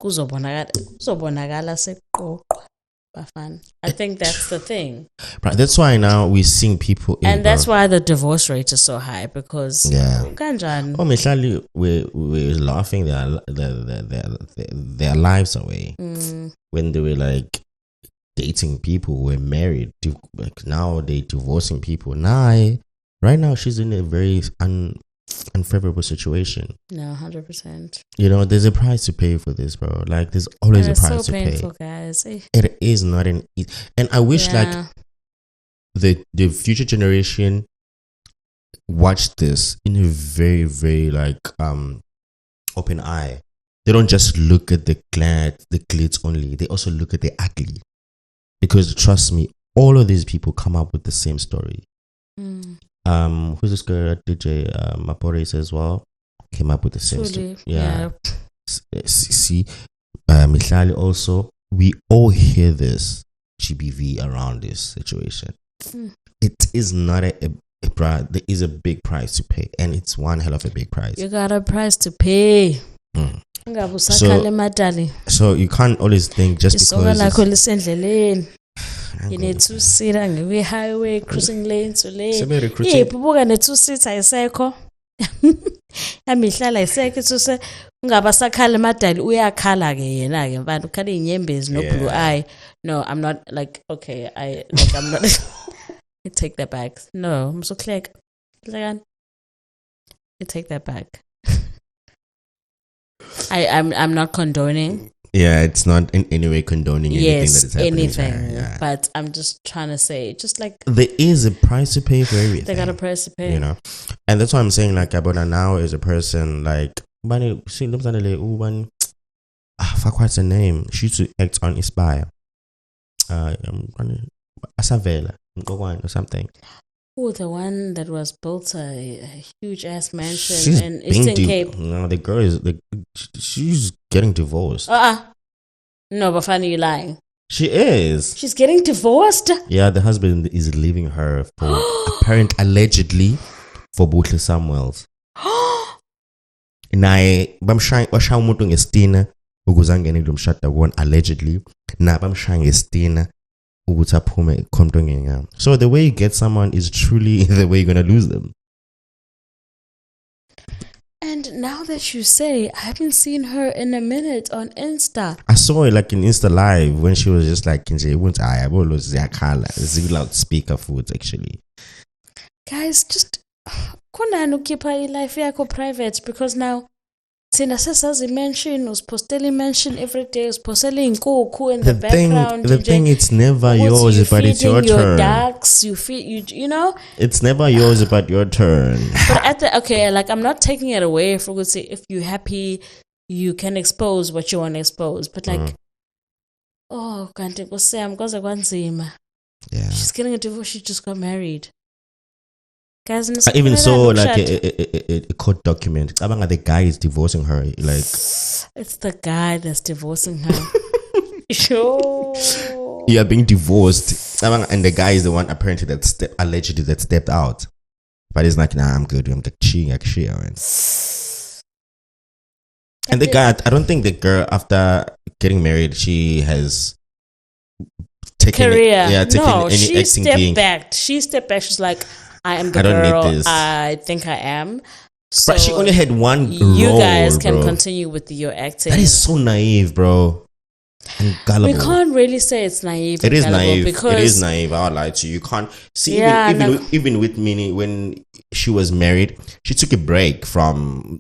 Kuzobonakala seqoqwa bafana. I think that's the thing. Right, that's why now we're seeing people and that's why the divorce rate is so high, because kanjani. Oh, Mihlali, we're laughing their lives away when they were like dating people who were married. Like now they divorcing people. Right now she's in a very unfavorable situation. No, 100%. There's a price to pay for this, bro. Like there's always a price to pay. It's so painful, guys. It is not an easy. And I wish like the future generation watch this in a very, very like open eye. They don't just look at the glitz only. They also look at the ugly. Because trust me, all of these people come up with the same story. Who's this girl, DJ Mapores as well, came up with the same story. Yeah. See, Mihlali also. We all hear this GBV around this situation. It is not a there is a big price to pay, and it's one hell of a big price. You got a price to pay. So you can't always think just because you need two-seater ngiwe highway cruising lane to lane. Bubuka ne-two-seater ayisekho. Mihlala ayisekho two-seater. Ungaba sakhala emadali uyakhala ke yena ke mfana ukhala inyembezi no blue eye. No, I'm not like okay, I'm not I take that back. No, I'm so click. I take that back. I'm not condoning. Yeah, it's not in any way condoning anything that is happening. Anything. But I'm just trying to say, just like there is a price to pay for everything. They got a price to pay. And that's why I'm saying like Abona now is a person like fuck, what's her name? She used to act on Inspire. Asavela or something. Oh, the one that was built a huge ass mansion in Eastern Cape. No, the girl is she's getting divorced. No, but funny, you lying. She is. She's getting divorced. Yeah, the husband is leaving her for allegedly for Buhle Samuels. Naye bamshaya umuntu ngestina ukuze angene kulo mshado wona allegedly. Na bamshaya ngestina. So the way you get someone is truly the way you're gonna lose them. And now that you say, I haven't seen her in a minute on Insta. I saw it like in Insta Live when she was just like loudspeaker foods actually. Guys, just keep her life private, because now Tina Sasazi mention was posteli mention every day, was posteli in Koku in the background. The thing, it's never yours, but it's your turn. Ducks, you feed, It's never yours, but your turn. But I'm not taking it away. If you're happy, you can expose what you want to expose. But kanti kusem koze kwanzima. Yeah. She's getting a divorce. She just got married. Guys, I even saw like a court document. The guy is divorcing her. Like it's the guy that's divorcing her. Sure. You are being divorced, and the guy is the one apparently allegedly that stepped out. But he's like, nah, I'm good. I'm like cheating, actually. And the guy, I don't think the girl after getting married, she has taken career. She stepped back. She stepped back. She's like, I am the girl I think I am. So but she only had one you role, guys can bro. continue with your acting. That is so naive, bro. and gullible. We can't really say it's naive. It is gullible naive. because It is naive. I would lie to you. You can't see. Yeah, Even with Minnie, when she was married, she took a break from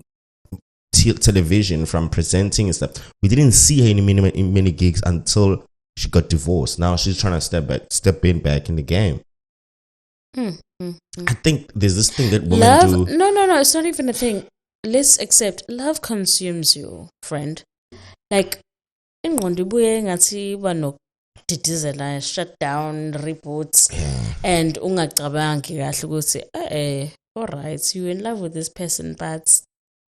television, from presenting and stuff. We didn't see her in many gigs until she got divorced. Now she's trying to step back in the game. I think there's this thing that women do. No. It's not even a thing. Let's accept love consumes you, friend. Like, ingqondo ibuye ngathi banokudidizela, shut down, reboots, and ungacabangi kahle ukuthi all right, you're in love with this person, but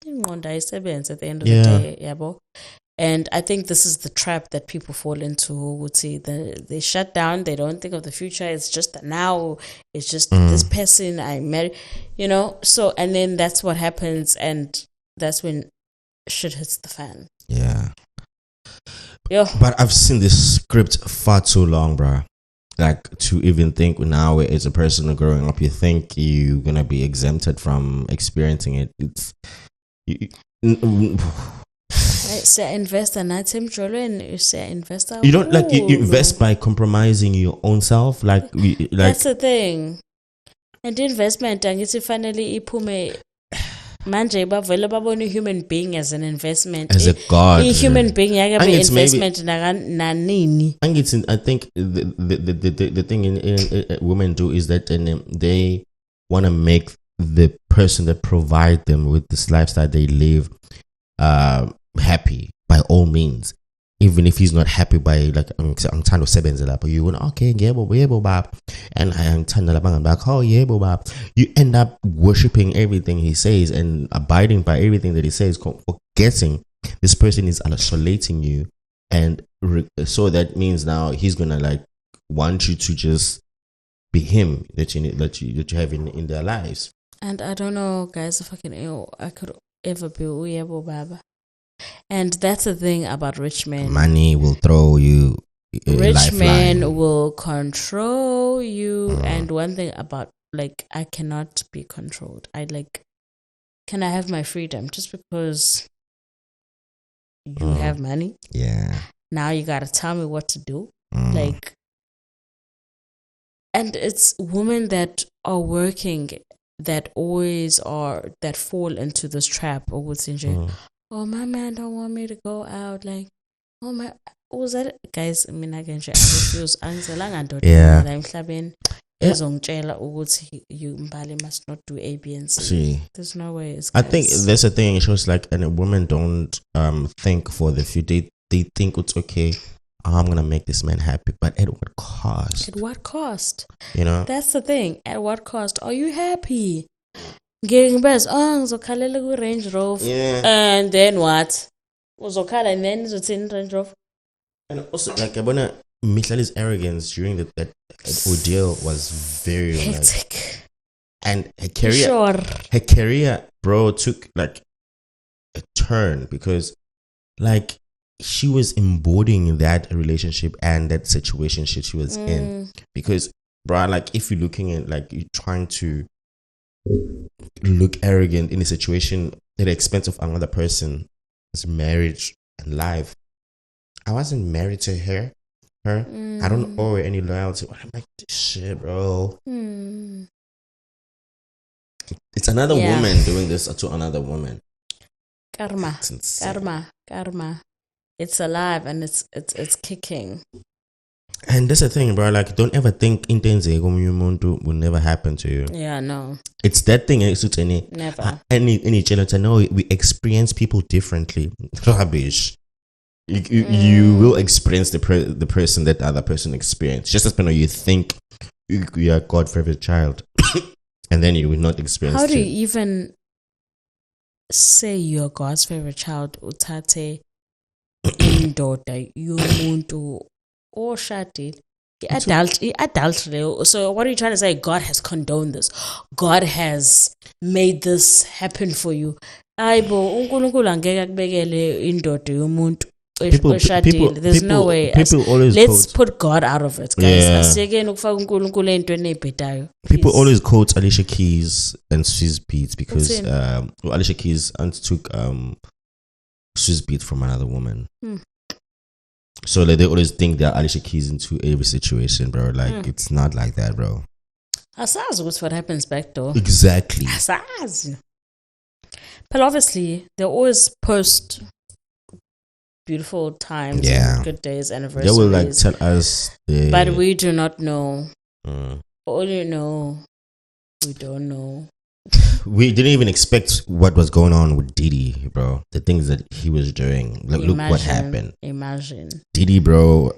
ingqondo ayisebenzi at the end of the day, yabo. And I think this is the trap that people fall into. They shut down. They don't think of the future. It's just the now. It's just this person I met, So, and then that's what happens. And that's when shit hits the fan. Yeah. Yo. But I've seen this script far too long, bruh. Like, to even think now as a person growing up, you think you're going to be exempted from experiencing it. It's... Say investor, not him, and you say investor. You don't like you invest by compromising your own self. Like that's the thing. And investment, and it's finally iphume manje bavela babona a human being as an investment, as a god. A human being yakabe investment nanini. I think the thing in women do is that they want to make the person that provide them with this lifestyle they live happy by all means, even if he's not happy by like I'm trying to sebenza but you want okay yebo bab, and I'm trying to back oh yebo bab. You end up worshipping everything he says and abiding by everything that he says, forgetting this person is isolating you, and so that means now he's gonna like want you to just be him that you have in their lives. And I don't know, guys, if I could ever be uyebo baba. And that's the thing about rich men. Money will throw you. Rich men will control you. And one thing about, like, I cannot be controlled. Can I have my freedom just because you have money? Yeah. Now you gotta tell me what to do. Like, and it's women that are working that always that fall into this trap or what's in oh, my man don't want me to go out. Like, oh my, was that guys? I mean, I can refuse. I'm emhlabeni ezongitshela ukuthi you Mbali must not do A, B, and C. There's no way. I think that's the thing. It shows like, and women don't think for the future. They think it's okay. I'm gonna make this man happy, but at what cost? At what cost? That's the thing. At what cost? Are you happy? Getting best. Uzokhalela Range Rover. Yeah. And then what? Uzokhala and then uzothini Range Rover. And also, like, Abona Mihlali's arrogance during that ordeal was very hectic. And her career, bro, took like a turn because, like, she was embodying that relationship and that situation she was in. Because, bro, like, if you're looking at, like, you're trying to look arrogant in a situation at the expense of another person's marriage and life. I wasn't married to her. I don't owe her any loyalty. I'm like, this shit, bro. It's another woman doing this to another woman. Karma. It's alive and it's kicking. And that's the thing, bro. Like, don't ever think intense will never happen to you. Yeah, no. It's that thing. Never. Any genital. No, we experience people differently. Rubbish. You will experience the person that the other person experienced. Just as you think you are God's favorite child, and then you will not experience. How do you even say you're God's favorite child? Utate indoda yomuntu oshadile. Adultery. So what are you trying to say? God has condoned this. God has made this happen for you. Aibo uNkulunkulu angeke akubekele indoda yomuntu. There's no way. Let's put God out of it, guys. People always quote Alicia Keys and Swizz Beatz because Alicia Keys undertook Swizz Beatz from another woman. So like, they always think they're Alicia Keys into every situation, bro. Like it's not like that, bro. Asazi what's what happens back door. Exactly. Asazi. But obviously, they always post beautiful times, and good days, anniversaries. They will like tell us, but we do not know. All you know, we don't know. We didn't even expect what was going on with Diddy, bro. The things that he was doing. Like, look what happened. Imagine Diddy, bro.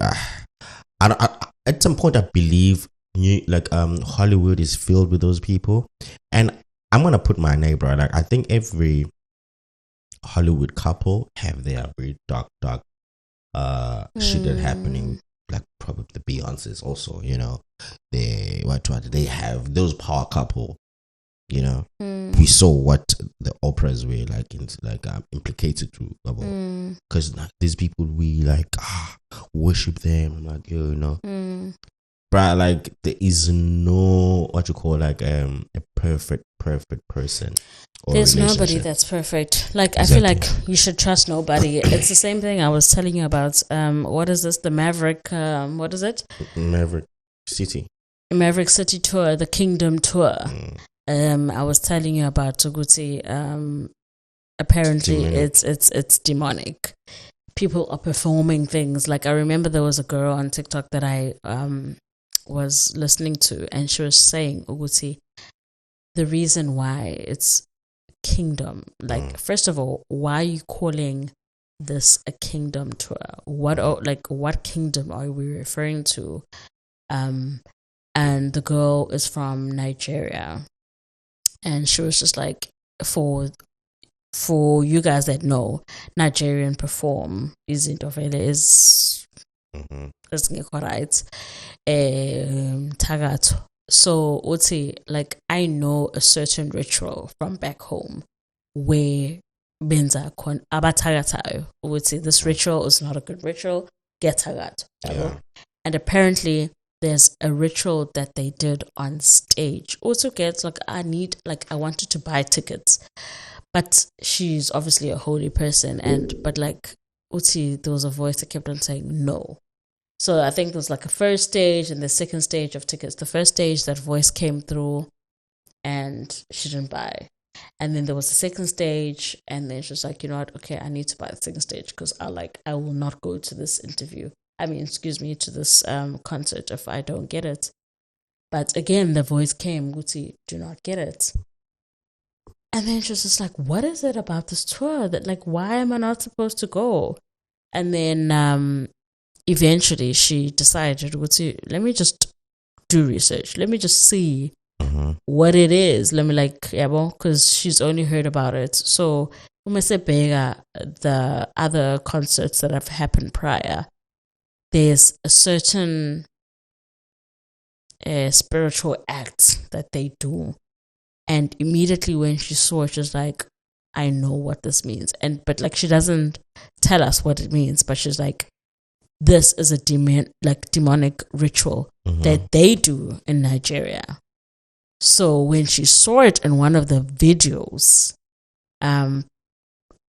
At some point, I believe Hollywood is filled with those people, and I'm gonna put my name, bro. Like I think every Hollywood couple have their very dark shit that happening. Like probably the Beyonces also, you know. They have those power couple. You know, we saw what the Oprahs were implicated to, because these people we worship them. I'm like, yo, you know, but like there is no what you call a perfect person. There's nobody that's perfect. Like exactly. I feel like you should trust nobody. It's the same thing I was telling you about. What is this? The Maverick. What is it? Maverick City tour, the Kingdom tour. I was telling you about Tuguti. Apparently, it's demonic. People are performing things. Like I remember there was a girl on TikTok that I was listening to, and she was saying, Uguti, the reason why it's kingdom. Like first of all, why are you calling this a kingdom tour? What kingdom are we referring to? And the girl is from Nigeria. And she was just like, for you guys that know, Nigerian perform Asavele is right. Tagato. So Uti, like I know a certain ritual from back home where benza kon abatagatayo. Uti, this ritual is not a good ritual. Get tagato. And apparently there's a ritual that they did on stage. Also gets I wanted to buy tickets. But she's obviously a holy person, but Uti, there was a voice that kept on saying no. So I think there was a first stage and the second stage of tickets. The first stage, that voice came through and she didn't buy. And then there was the second stage, and then she was like, you know what, okay, I need to buy the second stage because I will not go to this interview. To this concert if I don't get it. But again, the voice came, Guti, do not get it. And then she was just like, what is it about this tour that why am I not supposed to go? And then eventually she decided, Guti, let me just do research. Let me just see what it is. Let me because she's only heard about it. So the other concerts that have happened prior, there's a certain spiritual act that they do. And immediately when she saw it, she's like, I know what this means. But she doesn't tell us what it means, but she's like, this is a demonic ritual that they do in Nigeria. So when she saw it in one of the videos,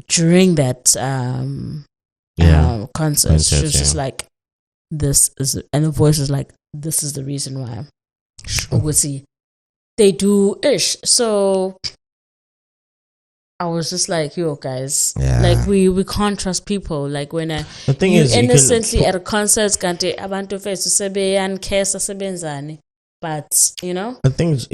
during that concert, she was just like, this is, and the voice is like, this is the reason why. Obviously, they do ish. So I was just like, yo, guys, we can't trust people. When the thing is, innocently at a concert, kante abantu face usebe and kesa sebenzani. But the thing is,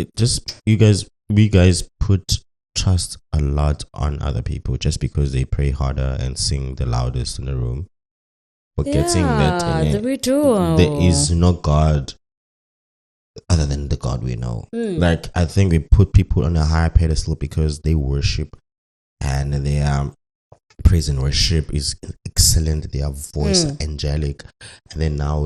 we guys put trust a lot on other people just because they pray harder and sing the loudest in the room. Forgetting that we do. There is no God other than the God we know. I think we put people on a higher pedestal because they worship, and their praise and worship is excellent. Their voice angelic, and then now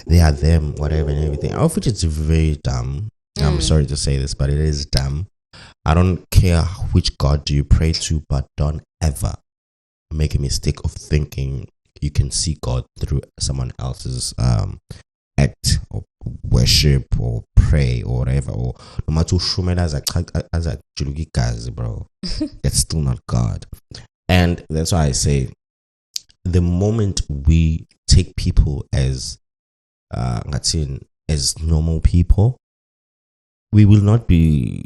they are them, whatever and everything. Of which it's very dumb. I'm sorry to say this, but it is dumb. I don't care which God do you pray to, but don't ever make a mistake of thinking you can see God through someone else's act or worship or pray or whatever, or no matter as a guys, bro. It's still not God. And that's why I say the moment we take people as normal people, we will not be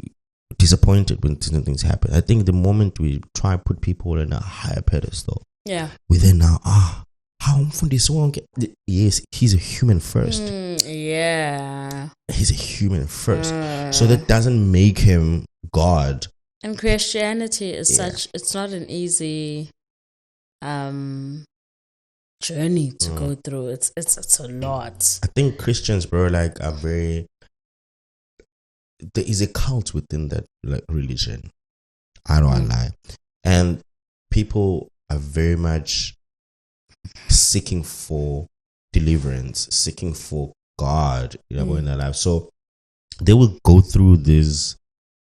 disappointed when certain things happen. I think the moment we try to put people in a higher pedestal, we then now how umfundisi wonke, yes, he's a human first. He's a human first. So that doesn't make him God. And Christianity is it's not an easy journey to go through. It's a lot. I think Christians, bro, like are very, there is a cult within that like religion. I don't lie. And people are very much seeking for deliverance, seeking for God, in their life. So they will go through these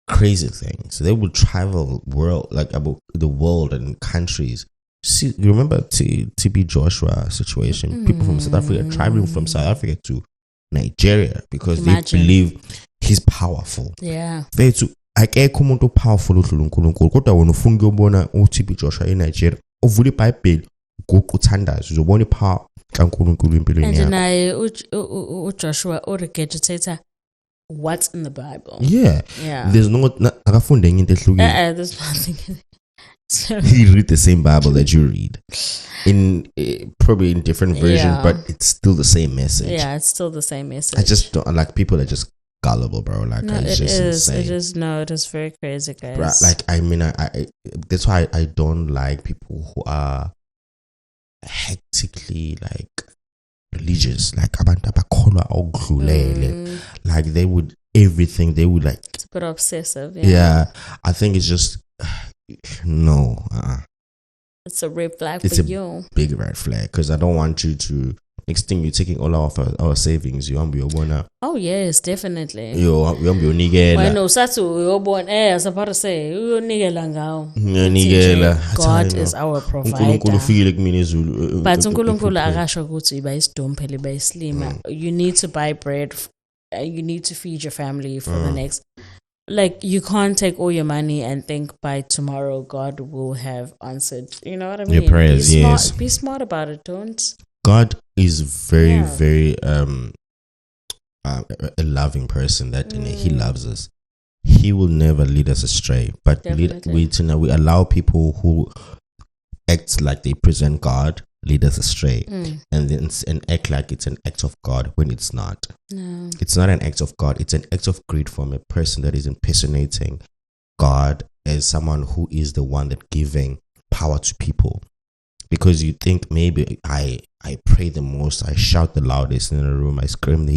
crazy things. They will travel about the world and countries. See, you remember TB Joshua situation? People from South Africa traveling from South Africa to Nigeria because they believe he's powerful. Akekho umuntu powerful udlula uNkulunkulu, kodwa wena ufuna ukubona uTB Joshua eNigeria, uvula iBhayibheli ukuthandaza uzobona ipower kaNkulunkulu empilweni yakho. And naye uJoshua regurgitator what's in the Bible. There's no akafunde enye into ehlukile. There's nothing. He read the same Bible that you read in probably in different versions, but it's still the same message. It's still the same message. I just don't like people that are just gullible, bro. Like, no, it's just insane. It is very crazy, guys. Bro, like, I mean, I that's why I don't like people who are hectically like religious, like abantu abakholwa okudlulele, like they would everything, they would like. It's a bit obsessive. I think it's just no. It's a red flag it's for a you. Big red flag, because I don't want you to. Next thing you're taking all of our savings. You want to be a Oh yes, definitely. You want to be a nigela. Well, no, Satu, born. I was about to say, you nigela ngao. God is our provider. But uNkulunkulu akasho ukuthi iba isidomphe liba islima. You need to buy bread. You need to feed your family for the next. Like, you can't take all your money and think by tomorrow God will have answered. You know what I mean? Your prayers, yes. Be smart about it. Don't. God is very, very a loving person that he loves us. He will never lead us astray. But we allow people who act like they present God lead us astray, and act like it's an act of God when it's not. No. It's not an act of God. It's an act of greed from a person that is impersonating God as someone who is the one that giving power to people. Because you think maybe I pray the most, I shout the loudest in the room, I scream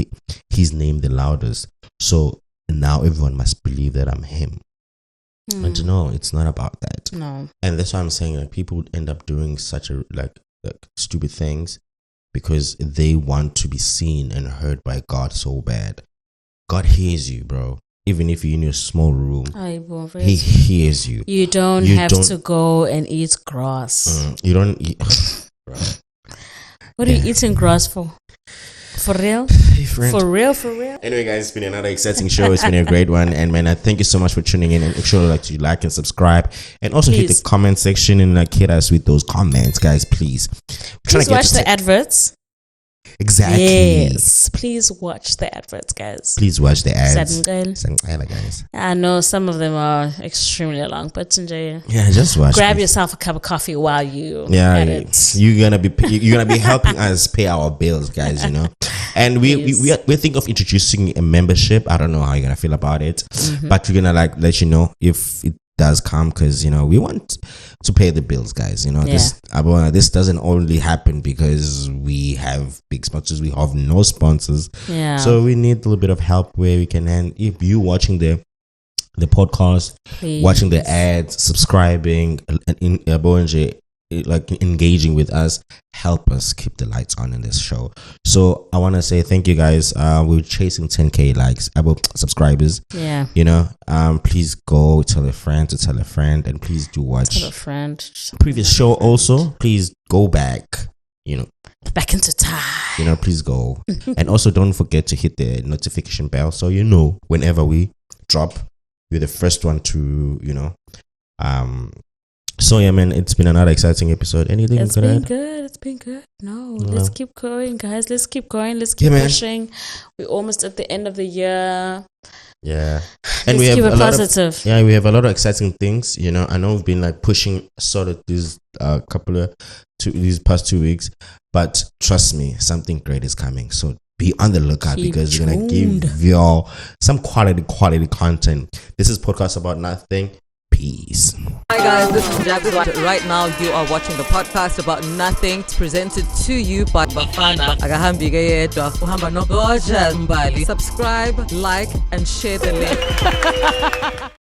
his name the loudest. So now everyone must believe that I'm him. And no, it's not about that. No. And that's why I'm saying that people end up doing such like stupid things because they want to be seen and heard by God so bad. God hears you, bro. Even if you're in your small room, he hears you. You don't have to go and eat grass. You don't eat. What are you eating grass for? For real? For real? Anyway, guys, it's been another exciting show. It's been a great one. And man, I thank you so much for tuning in. And make sure to like and subscribe. And also hit the comment section and hit us with those comments, guys, please. Please watch the adverts. Exactly. Yes. Please watch the adverts, guys. Please watch the ads. Guys. I know some of them are extremely long, but just watch. Grab yourself a cup of coffee while you edit. You're gonna be helping us pay our bills, guys. You know. And we think of introducing a membership. I don't know how you're gonna feel about it, but we're gonna let you know if it does come, because we want to pay the bills, guys. This doesn't only happen because we have big sponsors. We have no sponsors, so we need a little bit of help where we can. And if you watching the podcast, watching the ads, subscribing, and like engaging with us, help us keep the lights on in this show. So I want to say thank you, guys. We're chasing 10k likes, subscribers. Please go tell a friend, and please do watch tell a friend previous show also. Please go back back into time, please go. And also don't forget to hit the notification bell so whenever we drop, you're the first one to So yeah, man, it's been another exciting episode. Anything It's you can been add? good. It's been good. No, let's keep going, guys. Let's keep going. Let's keep Yeah, man. pushing. We're almost at the end of the year. Yeah, Let's we have keep it a lot positive. of we have a lot of exciting things. You know, I know we've been like pushing sort of these these past 2 weeks, but trust me, something great is coming. So be on the lookout Keep because we're gonna tuned. give y'all some quality content. This is Podcast About Nothing. Peace. Hi guys, this is Jack. Right now you are watching the podcast about nothing. It's presented to you by Bafana. Akahambi yedwa uhamba no Buhle Samuels. Subscribe, like and share the link.